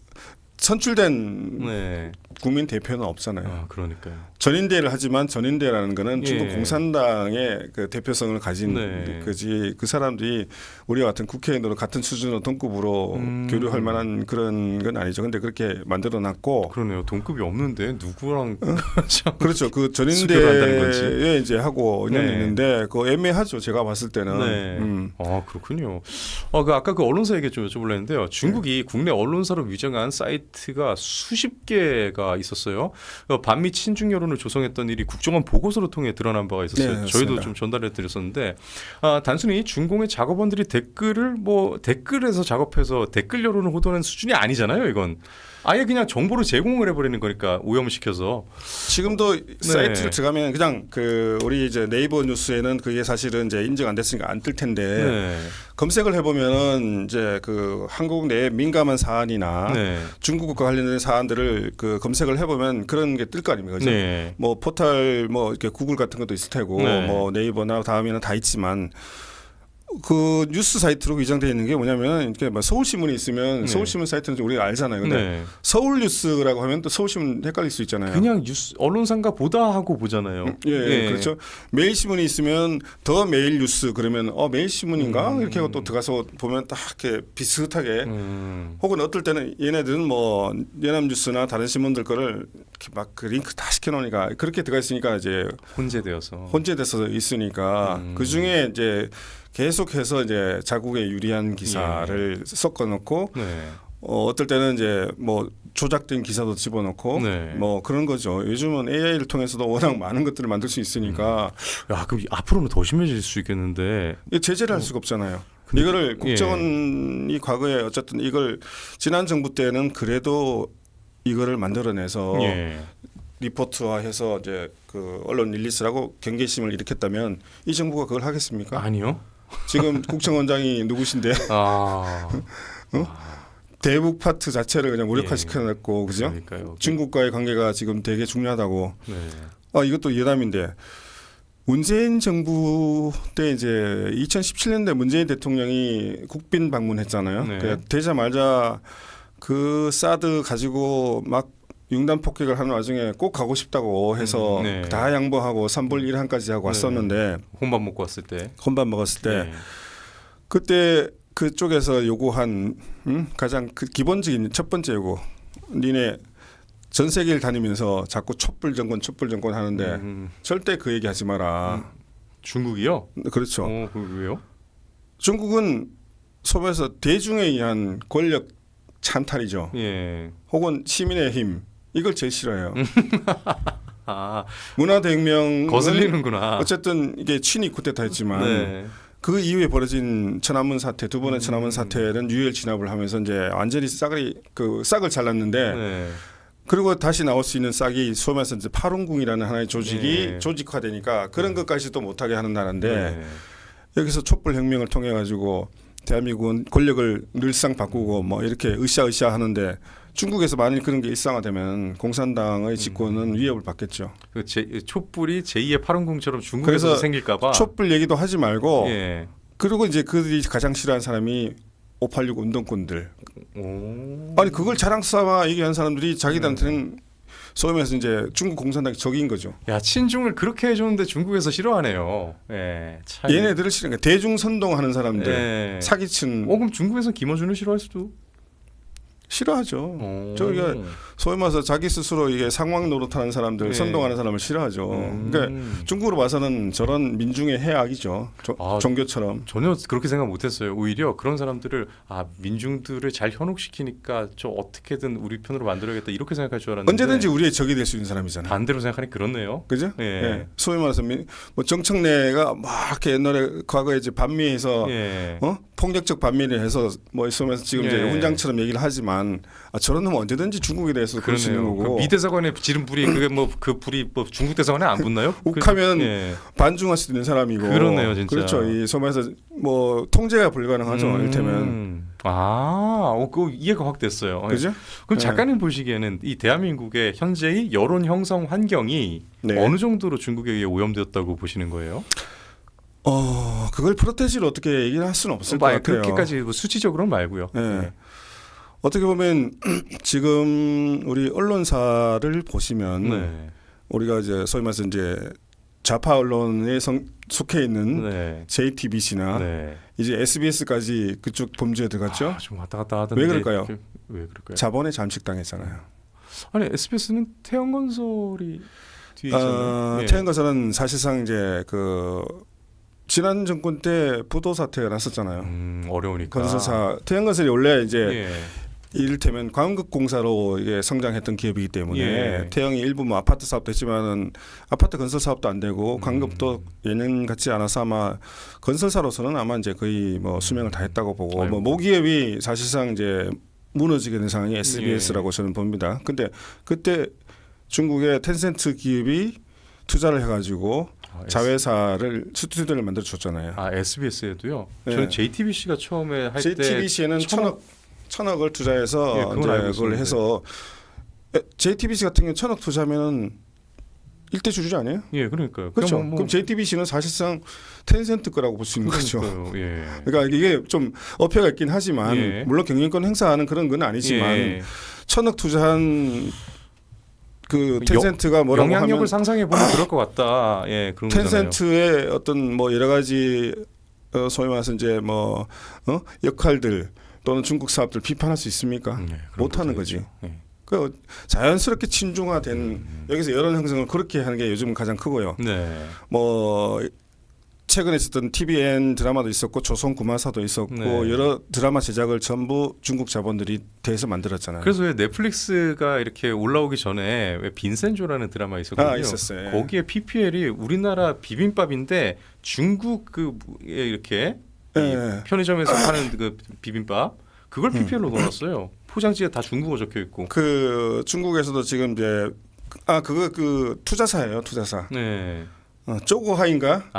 B: 선출된 국민 대표는 없잖아요.
A: 그러니까요.
B: 전인대를 하지만 전인대라는 거는 중국 공산당의 그 대표성을 가진 그지 그 사람들이 우리와 같은 국회의원으로 같은 수준으로 동급으로 교류할 만한 그런 건 아니죠. 근데 그렇게 만들어 놨고.
A: 그러네요. 동급이 없는데 누구랑
B: 그렇죠. 그 전인대에 이제 하고 있는데 그거 애매하죠. 제가 봤을 때는.
A: 그렇군요. 아까 그 언론사 얘기 좀 여쭤보려 했는데요. 중국이 국내 언론사로 위장한 사이트가 수십 개가 있었어요. 반미 친중 여론을 조성했던 일이 국정원 보고서를 통해 드러난 바가 있었어요. 저희도 좀 전달해 드렸었는데 단순히 중공의 작업원들이 댓글에서 작업해서 댓글 여론을 호도하는 수준이 아니잖아요. 이건 아예 그냥 정보를 제공을 해버리는 거니까 오염시켜서.
B: 지금도 사이트를 들어가면 그냥 그 우리 이제 네이버 뉴스에는 그게 사실은 이제 인증 안 됐으니까 안 뜰 텐데 검색을 해보면은 이제 그 한국 내 민감한 사안이나 중국과 관련된 사안들을 그 검색을 해보면 그런 게 뜰 거 아닙니까? 그죠? 뭐 포털 뭐 이렇게 구글 같은 것도 있을 테고 뭐 네이버나 다음에는 다 있지만 그 뉴스 사이트로 위장되어 있는 게 뭐냐면 이렇게 막 서울신문이 있으면
A: 네.
B: 서울신문 사이트는 우리가 알잖아요. 근데
A: 네.
B: 서울뉴스라고 하면 또 서울신문 헷갈릴 수 있잖아요.
A: 그냥 뉴스 언론사인가 보다 하고 보잖아요.
B: 예, 그렇죠. 매일신문이 있으면 더 매일뉴스 그러면 매일신문인가 이렇게 하고 또 들어가서 보면 딱 이렇게 비슷하게 혹은 어떨 때는 얘네들은 뭐 연합뉴스나 다른 신문들 거를 이렇게 막 그 링크 다 시켜놓으니까 그렇게 들어가 있으니까 이제 혼재돼서 있으니까 그 중에 이제 계속해서 이제 자국에 유리한 기사를 섞어놓고 어떨 때는 이제 뭐 조작된 기사도 집어넣고 뭐 그런 거죠. 요즘은 AI를 통해서도 워낙 많은 것들을 만들 수 있으니까.
A: 야, 그럼 앞으로는 더 심해질 수 있겠는데.
B: 제재를 할 수가 없잖아요. 이거를 국정원이 과거에 어쨌든 이걸 지난 정부 때는 그래도 이거를 만들어내서 리포트화해서 이제 그 언론 릴리스라고 경계심을 일으켰다면 이 정부가 그걸 하겠습니까?
A: 아니요.
B: 지금 국정원장이 누구신데? 대북 파트 자체를 그냥 무력화시켜놨고, 그죠?
A: 그러니까요.
B: 중국과의 관계가 지금 되게 중요하다고. 이것도 예담인데 문재인 정부 때 이제 2017년대 문재인 대통령이 국빈 방문했잖아요. 되자마자 그 사드 가지고 막 융단 폭격을 하는 와중에 꼭 가고 싶다고 해서 다 양보하고 3불 1한까지 하고 왔었는데
A: 혼밥 먹고 왔을 때
B: 먹었을 때 그때 그쪽에서 요구한 가장 그 기본적인 첫 번째 요구 니네 전 세계를 다니면서 자꾸 촛불 정권 하는데 절대 그 얘기하지 마라.
A: 중국이요?
B: 그렇죠.
A: 왜요?
B: 중국은 소변에서 대중에 의한 권력 찬탈이죠. 혹은 시민의 힘 이걸 제일 싫어해요. 문화대혁명
A: 거슬리는구나.
B: 어쨌든 이게 친위 쿠데타였지만 그 이후에 벌어진 천안문 사태 두 번의 천안문 사태는 유혈 진압을 하면서 이제 완전히 싹을 잘랐는데 그리고 다시 나올 수 있는 싹이 소면서 이제 파룬궁이라는 하나의 조직이 조직화되니까 그런 것까지도 못하게 하는 나라인데 여기서 촛불 혁명을 통해 가지고 대한민국은 권력을 늘상 바꾸고 뭐 이렇게 으쌰으쌰 하는데 중국에서 만일 그런 게 일상화되면 공산당의 집권은 위협을 받겠죠.
A: 촛불이 제2의 파룬궁처럼 중국에서 생길까봐.
B: 촛불 얘기도 하지 말고 그리고 이제 그들이 가장 싫어하는 사람이 586 운동권들. 아니 그걸 자랑 삼아 얘기한 사람들이 자기들한테는 소위 말해서 이제 중국 공산당이 적인 거죠.
A: 야, 친중을 그렇게 해줬는데 중국에서 싫어하네요.
B: 얘네들을 싫어하니까 대중 선동하는 사람들, 사기친.
A: 그럼 중국에서 김어준을 싫어할 수도?
B: 싫어하죠. 저희가 소위 말해서 자기 스스로 이게 상황 노릇하는 사람들, 선동하는 사람을 싫어하죠. 그러니까 중국으로 봐서는 저런 민중의 해악이죠. 종교처럼.
A: 전혀 그렇게 생각 못했어요. 오히려 그런 사람들을 민중들을 잘 현혹시키니까 저 어떻게든 우리 편으로 만들어야겠다 이렇게 생각할 줄 알았는데
B: 언제든지 우리의 적이 될 수 있는 사람이잖아요.
A: 반대로 생각하니 그렇네요.
B: 그죠? 소위 말해서 뭐 정청래가 막 이렇게 옛날에 과거에 이제 반미에서 폭력적 반미를 해서 뭐 있으면서 지금 이제 훈장처럼 얘기를 하지만 저런 놈은 언제든지 중국에 대해서 그럴 수 있는 거고.
A: 그 미 대사관에 지른 불이 그게 뭐 그 불이 뭐 중국 대사관에 안 붙나요?
B: 욱하면 반중할 수도 있는 사람이고.
A: 그러네요, 진짜.
B: 그렇죠. 이 소면에서 뭐 통제가 불가능하죠. 이를테면.
A: 그 이해가 확 됐어요.
B: 그죠?
A: 그럼 작가님 보시기에는 이 대한민국의 현재의 여론 형성 환경이 어느 정도로 중국에 의해 오염되었다고 보시는 거예요?
B: 그걸 프로테지로 어떻게 얘기를 할 수는 없을 것 같아요.
A: 그렇게까지 뭐 수치적으로는 말고요.
B: 어떻게 보면 지금 우리 언론사를 보시면 우리가 이제 소위 말해서 이제 좌파 언론에 속해 있는 JTBC나 이제 SBS까지 그쪽 범죄에 들어갔죠.
A: 좀 왔다 갔다 하던데.
B: 왜 그럴까요?
A: 왜 그럴까요?
B: 자본에 잠식당했잖아요.
A: 아니 SBS는 태영건설이 뒤에 있잖아요.
B: 태영건설은 사실상 이제 그 지난 정권 때 부도 사태가 났었잖아요.
A: 어려우니까.
B: 건설사 태영건설이 원래 이제 이를테면 광극공사로 이게 성장했던 기업이기 때문에 태영이 일부 뭐 아파트 사업도 했지만은 아파트 건설 사업도 안 되고 광급도 예년 같지 않아서 아마 건설사로서는 아마 이제 거의 뭐 수명을 다했다고 보고 뭐 모기업이 사실상 이제 무너지게 된 상황이 SBS라고 저는 봅니다. 근데 그때 중국의 텐센트 기업이 투자를 해가지고 자회사를 스튜디오를 만들어 줬잖아요.
A: SBS에도요? 저는 JTBC가 처음에 할 때
B: JTBC에는 천억을 투자해서 이제 그걸 해서 JTBC 같은 경우 1,000억 투자하면 일대 주주지 아니에요?
A: 예, 그러니까요.
B: 그렇죠. 그럼 JTBC는 사실상 텐센트 거라고 볼 수 있는 거죠.
A: 예.
B: 그러니까 이게 좀 어폐가 있긴 하지만
A: 예.
B: 물론 경영권 행사하는 그런 건 아니지만
A: 예.
B: 1,000억 투자한 그 텐센트가 뭐라고
A: 영향력을
B: 하면
A: 상상해 보면 그럴 것 같다. 예, 그런
B: 텐센트의 어떤 뭐 여러 가지 소위 말해서 이제 뭐 역할들 또는 중국 사업들 비판할 수 있습니까? 못 하는 거지.
A: 예.
B: 그 자연스럽게 친중화된 여기서 여론 형성을 그렇게 하는 게 요즘 가장 크고요.
A: 네.
B: 뭐 최근에 있었던 TVN 드라마도 있었고 조선 구마사도 있었고
A: 네.
B: 여러 드라마 제작을 전부 중국 자본들이 대해서 만들었잖아요.
A: 그래서 왜 넷플릭스가 이렇게 올라오기 전에 왜 빈센조라는 드라마 있었거든요.
B: 있었어요.
A: 거기에 PPL이 우리나라 비빔밥인데 중국 그 이렇게
B: 네.
A: 편의점에서 파는 그 비빔밥 그걸 PPL로 넣어놨어요. 포장지에 다 중국어 적혀 있고.
B: 그 중국에서도 지금 이제 그거 그 투자사예요, 투자사.
A: 네.
B: 쪼고하이인가?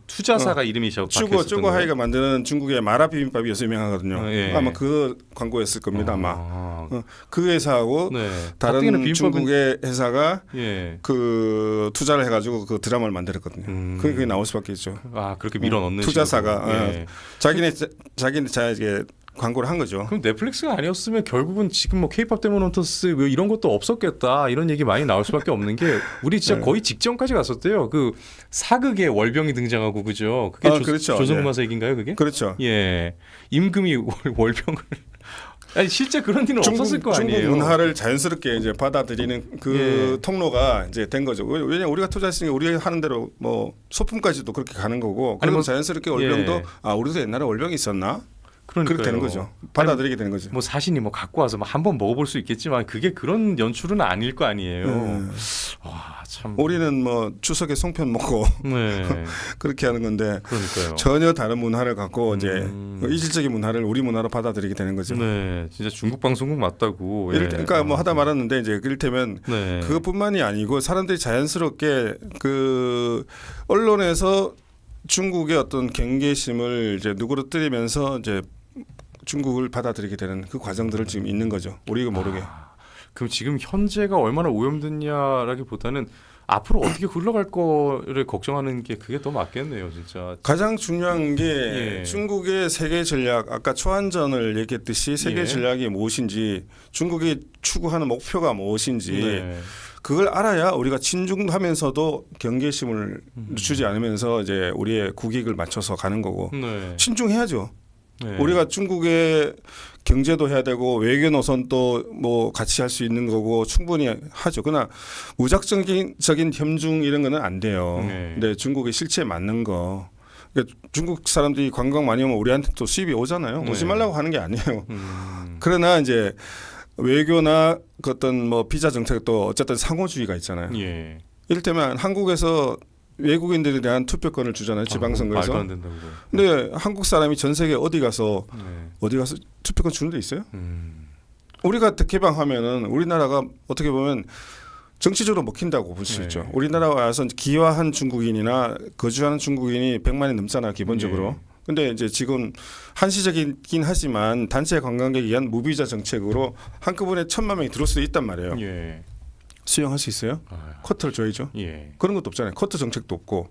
A: 투자사가 이름이
B: 쪼고하이가 만드는 중국의 마라 비빔밥이어서 유명하거든요.
A: 예.
B: 아마 그 광고였을 겁니다. 아마 그 회사하고
A: 네.
B: 다른 중국의 회사가
A: 예.
B: 그 투자를 해가지고 그 드라마를 만들었거든요. 그게 나올 수밖에 있죠.
A: 그렇게 밀어넣는
B: 투자사가 자기네 자기게 광고를 한 거죠.
A: 그럼 넷플릭스가 아니었으면 결국은 지금 뭐 K-팝 데모넌터스 뭐 이런 것도 없었겠다 이런 얘기 많이 나올 수밖에 없는 게 우리 진짜 거의 직전까지 갔었대요. 그 사극에 월병이 등장하고 그죠? 그게
B: 그렇죠.
A: 조선구마사 얘기인가요, 그게?
B: 그렇죠.
A: 예, 임금이 월병을 아니 실제 그런 일은 없었을 거 아니에요.
B: 중국 문화를 자연스럽게 이제 받아들이는 그 통로가 이제 된 거죠. 왜냐 우리가 투자했으니까 우리가 하는 대로 뭐 소품까지도 그렇게 가는 거고. 그리고 자연스럽게 월병도 우리도 옛날에 월병이 있었나? 그렇게 되는 거죠. 받아들이게 되는 거죠.
A: 뭐 사신이 뭐 갖고 와서 한번 먹어볼 수 있겠지만 그게 그런 연출은 아닐 거 아니에요. 참.
B: 우리는 뭐 추석에 송편 먹고 그렇게 하는 건데
A: 그러니까요.
B: 전혀 다른 문화를 갖고 이제 이질적인 문화를 우리 문화로 받아들이게 되는 거죠.
A: 네, 진짜 중국 방송국 맞다고.
B: 그러니까 뭐 하다 말았는데 이제 이를테면 그것뿐만이 아니고 사람들이 자연스럽게 그 언론에서 중국의 어떤 경계심을 이제 누그러뜨리면서 이제 중국을 받아들이게 되는 그 과정들을 지금 있는 거죠. 우리가 모르게.
A: 그럼 지금 현재가 얼마나 오염됐냐라기보다는 앞으로 어떻게 흘러갈 거를 걱정하는 게 그게 더 맞겠네요, 진짜.
B: 가장 중요한 게 중국의 세계 전략, 아까 초안전을 얘기했듯이 세계 전략이 무엇인지, 중국이 추구하는 목표가 무엇인지 그걸 알아야 우리가 친중하면서도 경계심을 늦추지 않으면서 이제 우리의 국익을 맞춰서 가는 거고 친중해야죠. 우리가 중국의 경제도 해야 되고 외교 노선도 뭐 같이 할 수 있는 거고 충분히 하죠. 그러나 무작정적인 협중 이런 거는 안 돼요. 근데 중국의 실체에 맞는 거. 그러니까 중국 사람들이 관광 많이 오면 우리한테 또 수입이 오잖아요. 오지 말라고 하는 게 아니에요. 그러나 이제 외교나 그 어떤 뭐 비자 정책도 어쨌든 상호주의가 있잖아요. 이를테면 한국에서 외국인들에 대한 투표권을 주잖아요. 지방선거에서.
A: 말도 안 된다고요.
B: 근데 한국 사람이 전 세계 어디 가서 투표권 주는 데 있어요? 우리가 개방하면은 우리나라가 어떻게 보면 정치적으로 먹힌다고 볼 수 있죠. 우리나라 와서 기화한 중국인이나 거주하는 중국인이 100만이 넘잖아요. 기본적으로. 근데 이제 지금 한시적이긴 하지만 단체 관광객에 의한 무비자 정책으로 한꺼번에 1,000만 명이 들어올 수도 있단 말이에요. 수용할 수 있어요? 쿼터를 줘야죠. 그런 것도 없잖아요. 쿼터 정책도 없고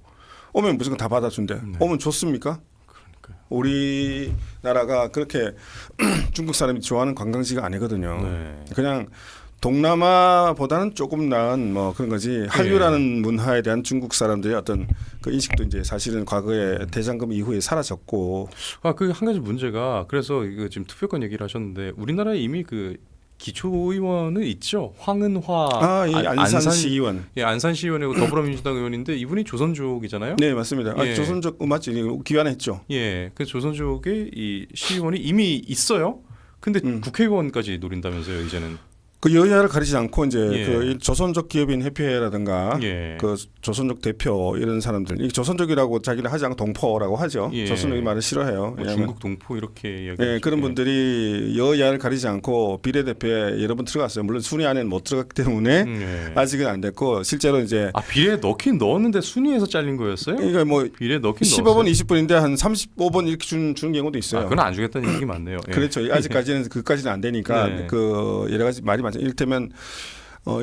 B: 오면 무조건 다 받아준대. 오면 좋습니까?
A: 그러니까요.
B: 우리나라가 그렇게 중국 사람이 좋아하는 관광지가 아니거든요. 그냥 동남아보다는 조금 나은 뭐 그런 거지. 한류라는 문화에 대한 중국 사람들의 어떤 그 인식도 이제 사실은 과거에 대장금 이후에 사라졌고.
A: 그 한 가지 문제가 그래서 이거 지금 투표권 얘기를 하셨는데 우리나라에 이미 그 기초의원은 있죠. 황은화
B: 안산시의원.
A: 안산시의원이고 더불어민주당 의원인데 이분이 조선족이잖아요.
B: 네, 맞습니다. 조선족 맞지? 기관했죠.
A: 그 조선족의 이 시의원이 이미 있어요. 근데 국회의원까지 노린다면서요, 이제는.
B: 그 여야를 가리지 않고 이제 그 조선족 기업인 협회라든가 그 조선족 대표 이런 사람들, 이 조선족이라고 자기는 하지 않고 동포라고 하죠. 조선족이 말을 싫어해요.
A: 뭐 중국 동포 이렇게 이야기.
B: 그런 분들이 여야를 가리지 않고 비례대표에 여러 번 들어갔어요. 물론 순위 안에는 못 들어갔기 때문에 아직은 안 됐고 실제로 이제
A: 비례 넣긴 넣었는데 순위에서 잘린 거였어요?
B: 그러니까 뭐
A: 비례 넣긴
B: 15번, 20번인데 한 35번 이렇게 주는 경우도 있어요.
A: 그건 안 주겠다는 얘기 맞네요.
B: 그렇죠. 아직까지는 그까지는 안 되니까 그 여러 가지 말이 많죠. 이를테면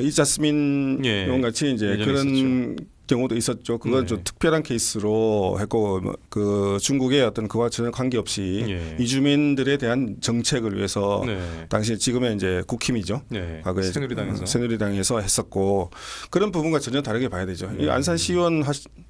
B: 이자스민
A: 예.
B: 용 같이 이제 그런
A: 있었죠.
B: 경우도 있었죠. 그건
A: 네.
B: 좀 특별한 케이스로 했고 그 중국의 어떤 그와 전혀 관계없이
A: 예.
B: 이주민들에 대한 정책을 위해서
A: 네.
B: 당시 지금의 이제 국힘이죠.
A: 네.
B: 과거에
A: 새누리당에서.
B: 새누리당에서 했었고 그런 부분과 전혀 다르게 봐야 되죠. 이 안산 시의원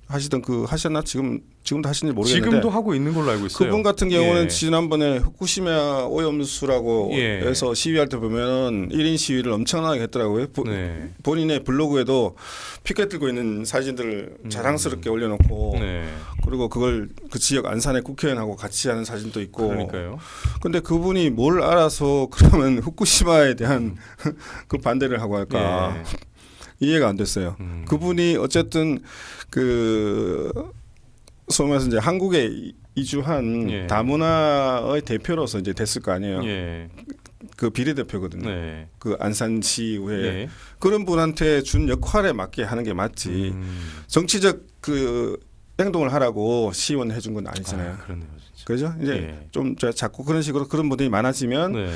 B: 하시던 그 하셨나 지금도 하시는지 모르겠는데
A: 지금도 하고 있는 걸로 알고 있어요.
B: 그분 같은 경우는
A: 예.
B: 지난번에 후쿠시마 오염수라고
A: 예.
B: 해서 시위할 때 보면은 1인 시위를 엄청나게 했더라고요.
A: 네.
B: 본인의 블로그에도 피켓 들고 있는 사진들을 자랑스럽게 올려놓고
A: 네.
B: 그리고 그걸 그 지역 안산의 국회의원하고 같이 하는 사진도 있고.
A: 그러니까요.
B: 근데 그분이 뭘 알아서 그러면 후쿠시마에 대한 그 반대를 하고 할까
A: 예.
B: 이해가 안 됐어요. 그분이 어쨌든 그 소위 말해서 이제 한국에 이주한
A: 예.
B: 다문화의 대표로서 이제 됐을 거 아니에요.
A: 예.
B: 그 비례대표거든요.
A: 네.
B: 그 안산시의회
A: 예.
B: 그런 분한테 준 역할에 맞게 하는 게 맞지. 정치적 그 행동을 하라고 시의원 해준 건 아니잖아요.
A: 그렇네요, 진짜.
B: 그죠? 이제
A: 예.
B: 좀 자꾸 그런 식으로 그런 분들이 많아지면
A: 네.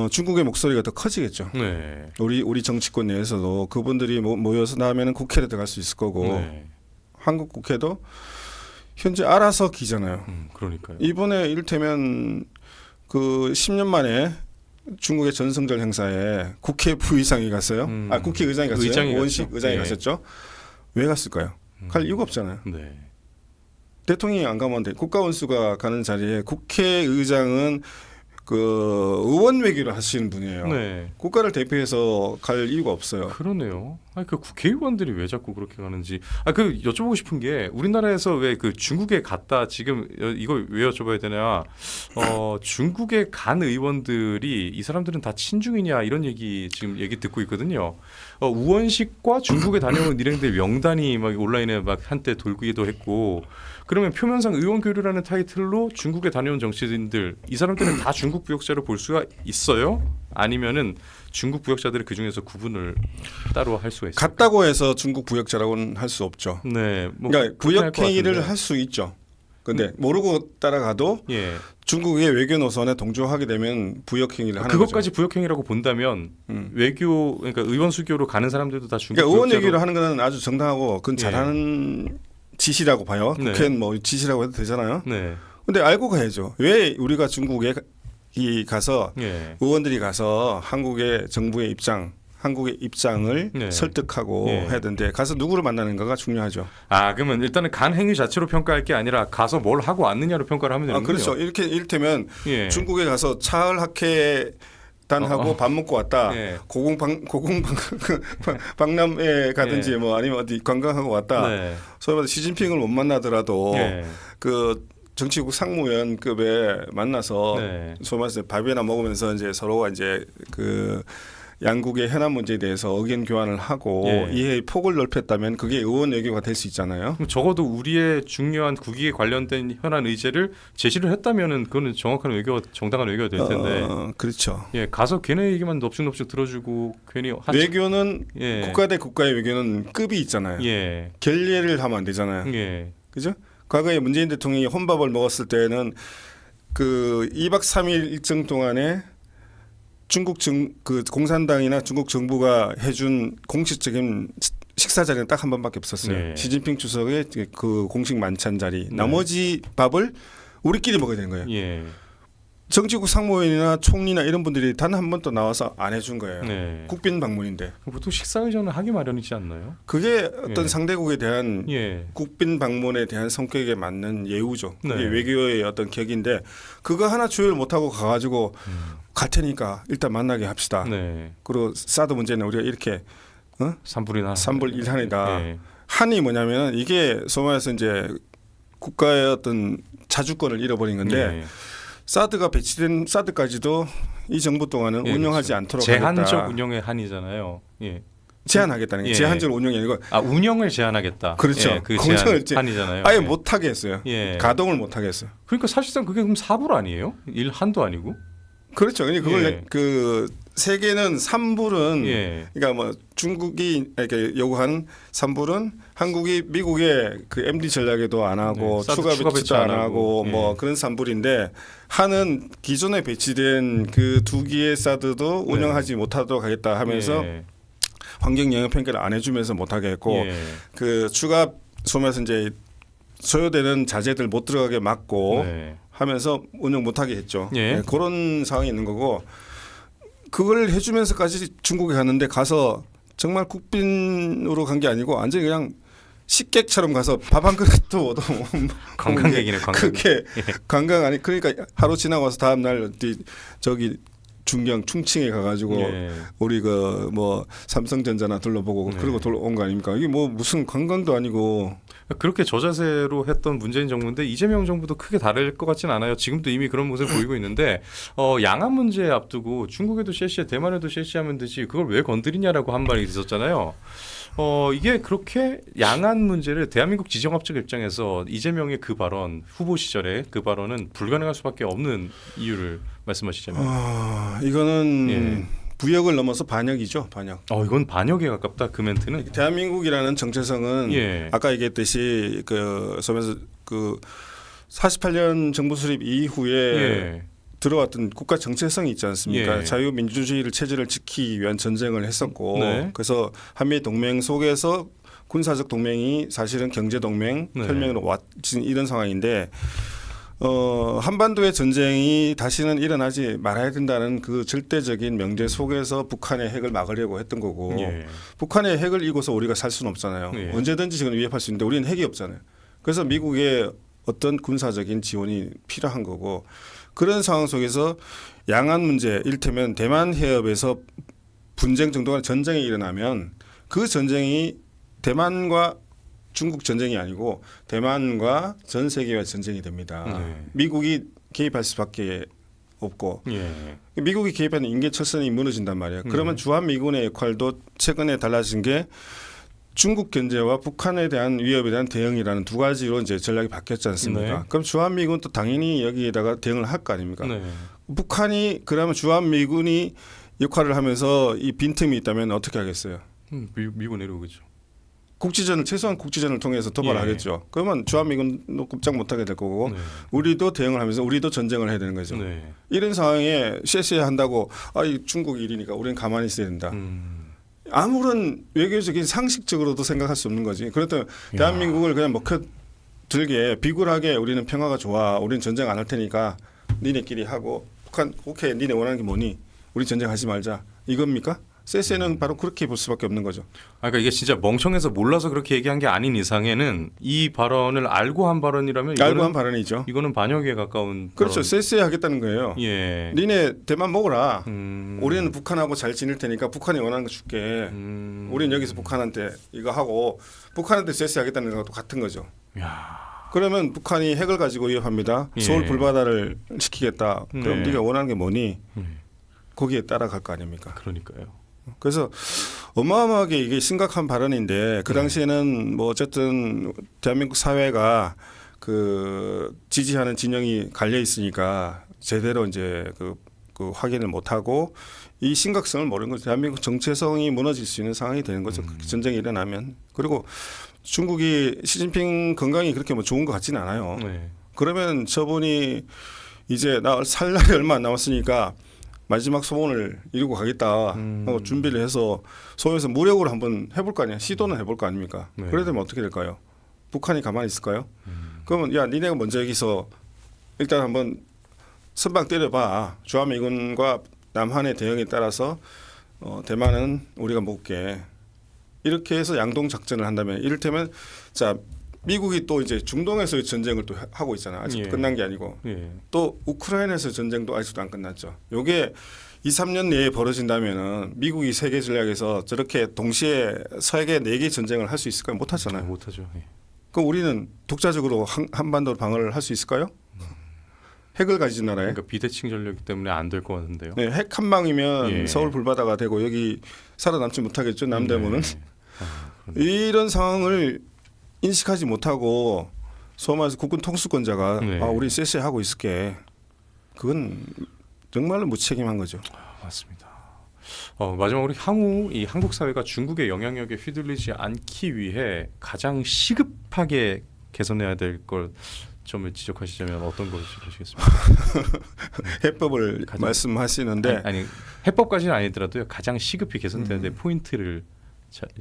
B: 중국의 목소리가 더 커지겠죠.
A: 네.
B: 우리 정치권 내에서도 그분들이 모여서 나오면 국회에 들어갈 수 있을 거고
A: 네.
B: 한국 국회도 현재 알아서 기잖아요.
A: 그러니까요.
B: 이번에 이를테면 그 10년 만에 중국의 전성절 행사에 국회 부의장이 갔어요. 국회의장이 갔어요.
A: 의장이
B: 원식
A: 갔죠.
B: 의장이
A: 예.
B: 갔었죠. 왜 갔을까요? 갈 이유가 없잖아요.
A: 네.
B: 대통령이 안 가면 돼. 국가원수가 가는 자리에 국회의장은 그 의원 외교를 하시는 분이에요.
A: 네.
B: 국가를 대표해서 갈 이유가 없어요.
A: 그러네요. 아니 그 국회의원들이 왜 자꾸 그렇게 가는지. 그 여쭤보고 싶은 게 우리나라에서 왜 그 중국에 갔다 지금 이걸 왜 여쭤봐야 되냐? 중국에 간 의원들이 이 사람들은 다 친중이냐 이런 얘기 지금 얘기 듣고 있거든요. 우원식과 중국에 다녀온 일행들 명단이 막 온라인에 막 한때 돌기도 했고. 그러면 표면상 의원 교류라는 타이틀로 중국에 다녀온 정치인들 이 사람들은 다 중국 부역자로 볼 수가 있어요? 아니면은 중국 부역자들이 그 중에서 구분을 따로 할 수가 있어요?
B: 갔다고 해서 중국 부역자라고는 할 수 없죠.
A: 네, 뭐
B: 그러니까
A: 그렇게 할것
B: 부역 행위를
A: 같은데.
B: 할 수 있죠. 근데 모르고 따라가도
A: 예,
B: 중국의 외교 노선에 동조하게 되면 부역 행위를 하는
A: 그것까지
B: 거죠.
A: 부역행위라고 본다면 외교 그러니까 의원 수교로 가는 사람들도 다 중국
B: 그러니까 의원
A: 부역자로
B: 얘기를 하는 거는 아주 정당하고 그건
A: 예.
B: 잘하는 짓이라고 봐요.
A: 네.
B: 국회는 뭐 짓이라고 해도 되잖아요.
A: 네,
B: 근데 알고 가야죠. 왜 우리가 중국에 가서
A: 예,
B: 의원들이 가서 한국의 정부의 입장, 한국의 입장을
A: 네.
B: 설득하고
A: 예.
B: 해야 되는데 가서 누구를 만나는가가 중요하죠.
A: 그러면 일단은 간 행위 자체로 평가할 게 아니라 가서 뭘 하고 왔느냐로 평가를 하면 되는군요.
B: 그렇죠. 이렇게 이를테면
A: 예.
B: 중국에 가서 차을 학회단하고 밥 먹고 왔다.
A: 예.
B: 박람회 가든지
A: 예.
B: 뭐 아니면 어디 관광하고 왔다.
A: 네.
B: 소위 말해서 시진핑을 못 만나더라도
A: 예.
B: 그 정치국 상무위원급에 만나서
A: 네.
B: 소위 말해서 밥이나 먹으면서 이제 서로가 이제 그 양국의 현안 문제에 대해서 의견 교환을 하고
A: 예.
B: 이해의 폭을 넓혔다면 그게 의원 외교가 될 수 있잖아요.
A: 그럼 적어도 우리의 중요한 국익에 관련된 현안 의제를 제시를 했다면은 그거는 정확한 외교, 정당한 외교가 될 텐데.
B: 그렇죠.
A: 예, 가서 걔네 얘기만 넙죽넙죽 들어주고 괜히
B: 외교는
A: 예.
B: 국가 대 국가의 외교는 급이 있잖아요.
A: 예,
B: 결례를 하면 안 되잖아요.
A: 예,
B: 그죠? 과거에 문재인 대통령이 혼밥을 먹었을 때는 그 2박 3일 일정 동안에 그 공산당이나 중국 정부가 해준 공식적인 식사 자리는 딱 한 번밖에 없었어요.
A: 네.
B: 시진핑 주석의 그 공식 만찬 자리. 나머지 밥을 우리끼리 먹어야 되는 거예요.
A: 예,
B: 정치국 상무위원이나 총리나 이런 분들이 단 한 번도 나와서 안 해준 거예요.
A: 네.
B: 국빈 방문인데.
A: 보통 식사 의전은 하기 마련이지 않나요?
B: 그게 어떤
A: 예.
B: 상대국에 대한
A: 예,
B: 국빈 방문에 대한 성격에 맞는 예우죠. 그게
A: 네.
B: 외교의 어떤 격인데 그거 하나 조율 못하고 가가지고 갈 테니까 일단 만나게 합시다.
A: 네.
B: 그리고 사드 문제는 우리가 이렇게
A: 삼불이나
B: 삼불 일한이다.
A: 예,
B: 한이 뭐냐면 이게 소위 말해서 이제 국가의 어떤 자주권을 잃어버린 건데
A: 예.
B: 사드가 배치된 사드까지도 이 정부 동안은
A: 예,
B: 운영하지
A: 그렇죠.
B: 않도록
A: 제한적
B: 하겠다.
A: 운영의 한이잖아요. 예.
B: 제한하겠다는 게
A: 예.
B: 제한적 운영이 아니고
A: 운영을 제한하겠다.
B: 그렇죠.
A: 예, 그
B: 공정을
A: 제한이잖아요.
B: 아예
A: 예.
B: 못하게 했어요.
A: 예.
B: 가동을 못하게 했어요.
A: 그러니까 사실상 그게 그럼 사불 아니에요? 한도 아니고?
B: 그렇죠. 그러니까 그걸
A: 예.
B: 그 세계는 삼불은
A: 예.
B: 그러니까 뭐 중국이 이렇게 요구한 삼불은 한국이 미국의 그 MD 전략에도 안 하고
A: 네, 사드
B: 추가
A: 추가
B: 배치도
A: 배치
B: 안
A: 안
B: 하고
A: 하고.
B: 뭐
A: 예.
B: 그런 삼불인데 한은 기존에 배치된 그 두 기의 사드도
A: 네.
B: 운영하지 못하도록 하겠다 하면서
A: 예.
B: 환경 영향 평가를 안 해주면서 못하게 했고 그 추가 소면서 이제 소요되는 자재들 못 들어가게 막고 하면서 운영 못하게 했죠. 그런 상황이 있는 거고 그걸 해주면서까지 중국에 갔는데 가서 정말 국빈으로 간 게 아니고 완전히 그냥 식객처럼 가서 밥 한 그릇도 얻어
A: 관광객이네.
B: 그게 관광 아니 그러니까 하루 지나고 와서 다음 날 저기 중경 충칭에 가가지고 우리 그 뭐 삼성전자나 둘러보고 그러고 온 거 아닙니까? 이게 뭐 무슨 관광도 아니고
A: 그렇게 저자세로 했던 문재인 정부인데 이재명 정부도 크게 다를 것 같진 않아요. 지금도 이미 그런 모습을 보이고 있는데 양안 문제 앞두고 중국에도 실시해 대만에도 실시하면 되지 그걸 왜 건드리냐라고 한 말이 있었잖아요. 이게 그렇게 양안 문제를 대한민국 지정학적 입장에서 이재명의 그 발언 후보 시절에 그 발언은 불가능할 수밖에 없는 이유를 말씀하시자면
B: 이거는 부역을 넘어서 반역이죠. 반역.
A: 이건 반역에 가깝다 그 멘트는.
B: 대한민국이라는 정체성은 아까 얘기했듯이 그 소면서 그 48년 정부 수립 이후에 들어왔던 국가 정체성이 있지 않습니까? 자유민주주의를 체제를 지키기 위한 전쟁을 했었고 그래서 한미 동맹 속에서 군사적 동맹이 사실은 경제 동맹 혈맹으로 왔진 이런 상황인데 한반도의 전쟁이 다시는 일어나지 말아야 된다는 그 절대적인 명제 속에서 북한의 핵을 막으려고 했던 거고 북한의 핵을 이고서 우리가 살 수는 없잖아요. 언제든지 지금 위협할 수 있는데 우리는 핵이 없잖아요. 그래서 미국의 어떤 군사적인 지원이 필요한 거고 그런 상황 속에서 양안 문제 일테면 대만 해협에서 분쟁 정도가 전쟁이 일어나면 그 전쟁이 대만과 중국 전쟁이 아니고 대만과 전 세계와 전쟁이 됩니다. 미국이 개입할 수밖에 없고 미국이 개입하는 인계철선이 무너진단 말이에요. 그러면 주한미군의 역할도 최근에 달라진 게 중국 견제와 북한에 대한 위협에 대한 대응이라는 두 가지로 이제 전략이 바뀌었지 않습니까? 그럼 주한미군도 당연히 여기에다가 대응을 할 거 아닙니까? 북한이 그러면 주한미군이 역할을 하면서 이 빈틈이 있다면 어떻게 하겠어요?
A: 미국 내려오겠죠.
B: 국지전을 최소한 국지전을 통해서 도발하겠죠. 그러면 주한미군도 꼼짝 못하게 될 거고 우리도 대응을 하면서 우리도 전쟁을 해야 되는 거죠. 이런 상황에 쎄쎄한다고 이 중국 일이니까 우리는 가만히 있어야 된다. 아무런 외교적인 상식적으로도 생각할 수 없는 거지. 그렇다면 대한민국을 그냥 먹혀들게 비굴하게 우리는 평화가 좋아. 우리는 전쟁 안 할 테니까 니네끼리 하고 북한 오케이 니네 원하는 게 뭐니? 우리 전쟁하지 말자. 이겁니까? 쎄쎄는 바로 그렇게 볼 수밖에 없는 거죠.
A: 그러니까 이게 진짜 멍청해서 몰라서 그렇게 얘기한 게 아닌 이상에는 이 발언을 알고 한 발언이라면
B: 알고 한 발언이죠.
A: 이거는 반역에 가까운
B: 그렇죠. 쎄쎄 하겠다는 거예요. 니네 대만 먹어라. 우리는 북한하고 잘 지낼 테니까 북한이 원하는 거 줄게. 우리는 여기서 북한한테 이거 하고 북한한테 쎄쎄 하겠다는 것도 같은 거죠. 그러면 북한이 핵을 가지고 위협합니다. 서울 불바다를 시키겠다. 그럼 네가 원하는 게 뭐니? 거기에 따라갈 거 아닙니까?
A: 그러니까요.
B: 그래서 어마어마하게 이게 심각한 발언인데 그 당시에는 뭐 어쨌든 대한민국 사회가 그 지지하는 진영이 갈려 있으니까 제대로 이제 그 확인을 못 하고 이 심각성을 모르는 거죠. 대한민국 정체성이 무너질 수 있는 상황이 되는 거죠. 전쟁이 일어나면. 그리고 중국이 시진핑 건강이 그렇게 뭐 좋은 것 같지는 않아요. 그러면 저분이 이제 나 살 날이 얼마 안 남았으니까 마지막 소원을 이루고 가겠다 하고 준비를 해서 소위에서 무력으로 한번 해볼 거 아니야. 시도는 해볼 거 아닙니까? 그래 되면 어떻게 될까요? 북한이 가만히 있을까요? 그러면 야 니네가 먼저 여기서 일단 한번 선방 때려봐. 주한미군과 남한의 대응에 따라서 대만은 우리가 먹게 이렇게 해서 양동 작전을 한다면 이를테면 자 미국이 또 이제 중동에서의 전쟁을 또 하고 있잖아. 아직 끝난 게 아니고. 또 우크라이나에서 전쟁도 아직도 안 끝났죠. 요게 2, 3년 내에 벌어진다면은 미국이 세계 전략에서 저렇게 동시에 세계 4개 전쟁을 할 수 있을까요? 못 하잖아요.
A: 못 하죠.
B: 그럼 우리는 독자적으로 한반도를 방어를 할 수 있을까요? 핵을 가진 나라에.
A: 그러니까 비대칭 전력 때문에 안 될 것 같은데요.
B: 네, 핵 한 방이면 서울 불바다가 되고 여기 살아남지 못하겠죠. 남대문은. 이런 상황을 인식하지 못하고 소위 말해서 국군 통수권자가 우리 쎄쎄하고 있을게. 그건 정말로 무책임한 거죠.
A: 맞습니다. 마지막으로 향후 이 한국 사회가 중국의 영향력에 휘둘리지 않기 위해 가장 시급하게 개선해야 될 걸 점을 지적하시자면 어떤 것을 지적하시겠습니까?
B: 해법을 말씀하시는데
A: 아니 해법까지는 아니더라도요. 가장 시급히 개선돼야 될 포인트를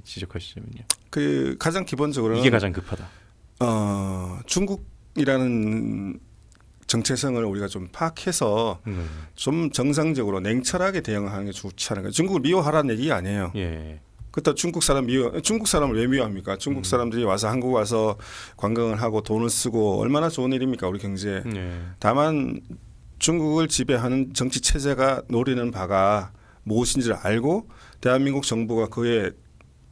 A: 지적하시자면요.
B: 그 가장 기본적으로는
A: 이게 가장 급하다.
B: 중국이라는 정체성을 우리가 좀 파악해서 좀 정상적으로 냉철하게 대응하는 게 좋지 않을까. 중국을 미워하라는 얘기가 아니에요.
A: 예.
B: 그렇다 중국 사람을 왜 미워합니까? 중국 사람들이 와서 한국 와서 관광을 하고 돈을 쓰고 얼마나 좋은 일입니까 우리 경제에. 다만 중국을 지배하는 정치 체제가 노리는 바가 무엇인지를 알고 대한민국 정부가 그에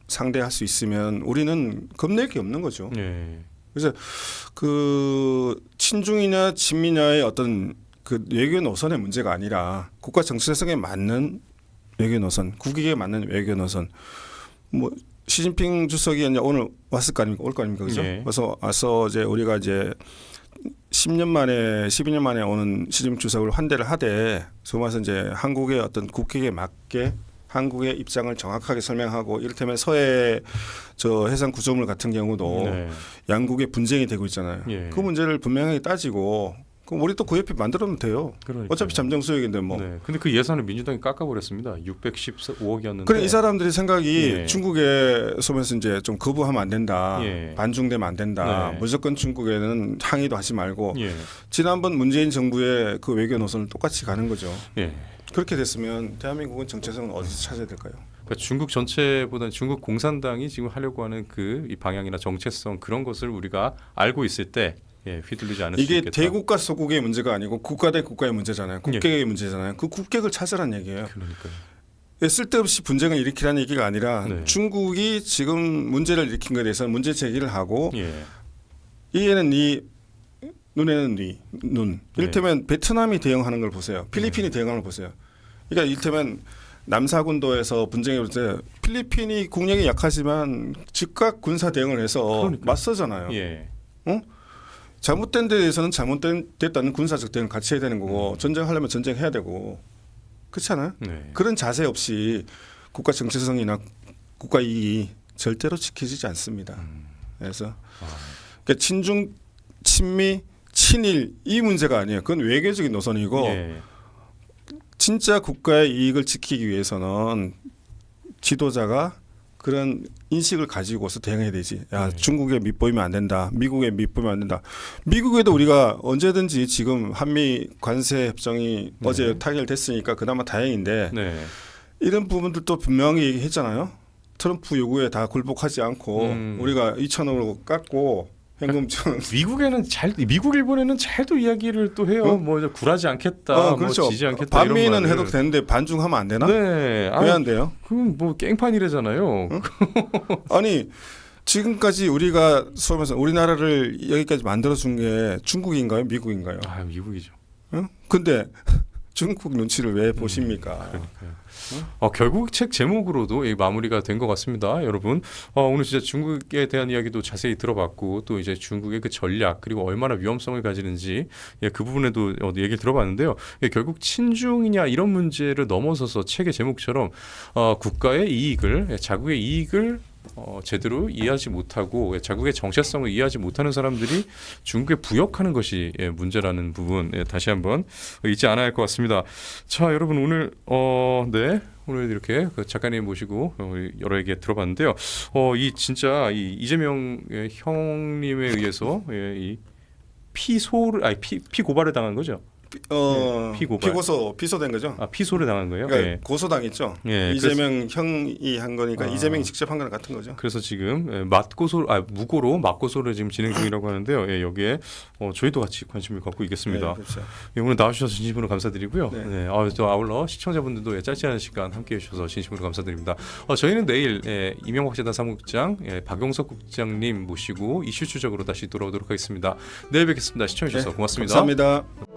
B: 상대할 수 있으면 우리는 겁낼 게 없는 거죠. 그래서 그 친중이냐 친미냐의 어떤 그 외교 노선의 문제가 아니라 국가 정체성에 맞는 외교 노선, 국익에 맞는 외교 노선. 뭐 시진핑 주석이 이제 오늘 왔을 거 아닙니까? 올 거 아닙니까? 그죠? 그래서 와서 이제 우리가 이제 12년 만에 오는 시진핑 주석을 환대를 하되 소마서 이제 한국의 어떤 국익에 맞게 한국의 입장을 정확하게 설명하고 이를테면 서해 저 해상 구조물 같은 경우도 양국의 분쟁이 되고 있잖아요. 그 문제를 분명하게 따지고 그럼 우리 또 그 옆에 만들어놓으면 돼요. 그러니까요. 어차피 잠정 수역인데 뭐.
A: 근데 그 예산을 민주당이 깎아버렸습니다. 615억이었는데.
B: 그래 이 사람들이 생각이 중국에 서면서 이제 좀 거부하면 안 된다. 반중되면 안 된다. 무조건 중국에는 항의도 하지 말고. 지난번 문재인 정부의 그 외교 노선을 똑같이 가는 거죠. 그렇게 됐으면 대한민국은 정체성은 어디서 찾아야 될까요?
A: 그러니까 중국 전체보다는 중국 공산당이 지금 하려고 하는 그 이 방향이나 정체성 그런 것을 우리가 알고 있을 때 휘둘리지 않을 수 있겠다.
B: 이게 대국가 소국의 문제가 아니고 국가 대 국가의 문제잖아요. 국격의 문제잖아요. 그 국격을 찾으라는 얘기예요.
A: 그러니까요.
B: 쓸데없이 분쟁을 일으키라는 얘기가 아니라 중국이 지금 문제를 일으킨 것에 대해서 문제 제기를 하고 이에는 이 눈에는 눈. 이를테면 베트남이 대응하는 걸 보세요. 필리핀이 대응하는 걸 보세요. 그러니까 이를테면 남사군도에서 분쟁이 올 때 필리핀이 국력이 약하지만 즉각 군사 대응을 해서 맞서잖아요. 잘못된 데 대해서는 잘못됐다는 군사적 대응을 같이 해야 되는 거고 전쟁하려면 전쟁해야 되고 그렇지 않아요? 그런 자세 없이 국가 정체성이나 국가 이익이 절대로 지켜지지 않습니다. 그래서 그러니까 친중, 친미, 친일 이 문제가 아니에요. 그건 외교적인 노선이고 진짜 국가의 이익을 지키기 위해서는 지도자가 그런 인식을 가지고서 대응해야 되지. 야, 중국에 밑보이면 안 된다. 미국에 밑보이면 안 된다. 미국에도 우리가 언제든지 지금 한미 관세 협정이 어제 타결됐으니까 그나마 다행인데 이런 부분들도 분명히 얘기했잖아요. 트럼프 요구에 다 굴복하지 않고 우리가 2,000억으로 깎고 현금증.
A: 미국 일본에는 잘도 이야기를 또 해요. 뭐 굴하지 않겠다,
B: 그렇죠.
A: 뭐 지지 않겠다.
B: 반미는 해도 되는데 반중하면 안 되나? 왜 안 돼요?
A: 그럼 뭐 깽판이래잖아요.
B: 아니 지금까지 우리가 수업에서 우리나라를 여기까지 만들어준 게 중국인가요, 미국인가요?
A: 미국이죠.
B: 근데 중국 눈치를 왜 보십니까?
A: 그러니까요. 결국 책 제목으로도 마무리가 된 것 같습니다, 여러분. 오늘 진짜 중국에 대한 이야기도 자세히 들어봤고 또 이제 중국의 그 전략 그리고 얼마나 위험성을 가지는지 그 부분에도 얘기를 들어봤는데요. 결국 친중이냐 이런 문제를 넘어서서 책의 제목처럼 국가의 이익을 자국의 이익을 제대로 이해하지 못하고 자국의 정체성을 이해하지 못하는 사람들이 중국에 부역하는 것이 문제라는 부분 다시 한번 잊지 않아야 할 것 같습니다. 자, 여러분 오늘 오늘 이렇게 그 작가님 모시고 여러 얘기 들어봤는데요. 이 진짜 이 이재명 형님에 의해서 이 피고발을 당한 거죠.
B: 피소된 거죠.
A: 피소를 당한 거예요.
B: 그러니까 고소당했죠. 이재명 형이 한 거니까 이재명이 직접 한 거랑 같은 거죠.
A: 그래서 지금 무고로 맞고소를 지금 진행 중이라고 하는데요. 여기에 저희도 같이 관심을 갖고 있겠습니다.
B: 그렇죠.
A: 오늘 나와주셔서 진심으로 감사드리고요. 또 아울러 시청자분들도 짧지 않은 시간 함께해 주셔서 진심으로 감사드립니다. 저희는 내일 이명박 재단 사무국장 박용석 국장님 모시고 이슈 추적으로 다시 돌아오도록 하겠습니다. 내일 뵙겠습니다. 시청해 주셔서 고맙습니다.
B: 감사합니다.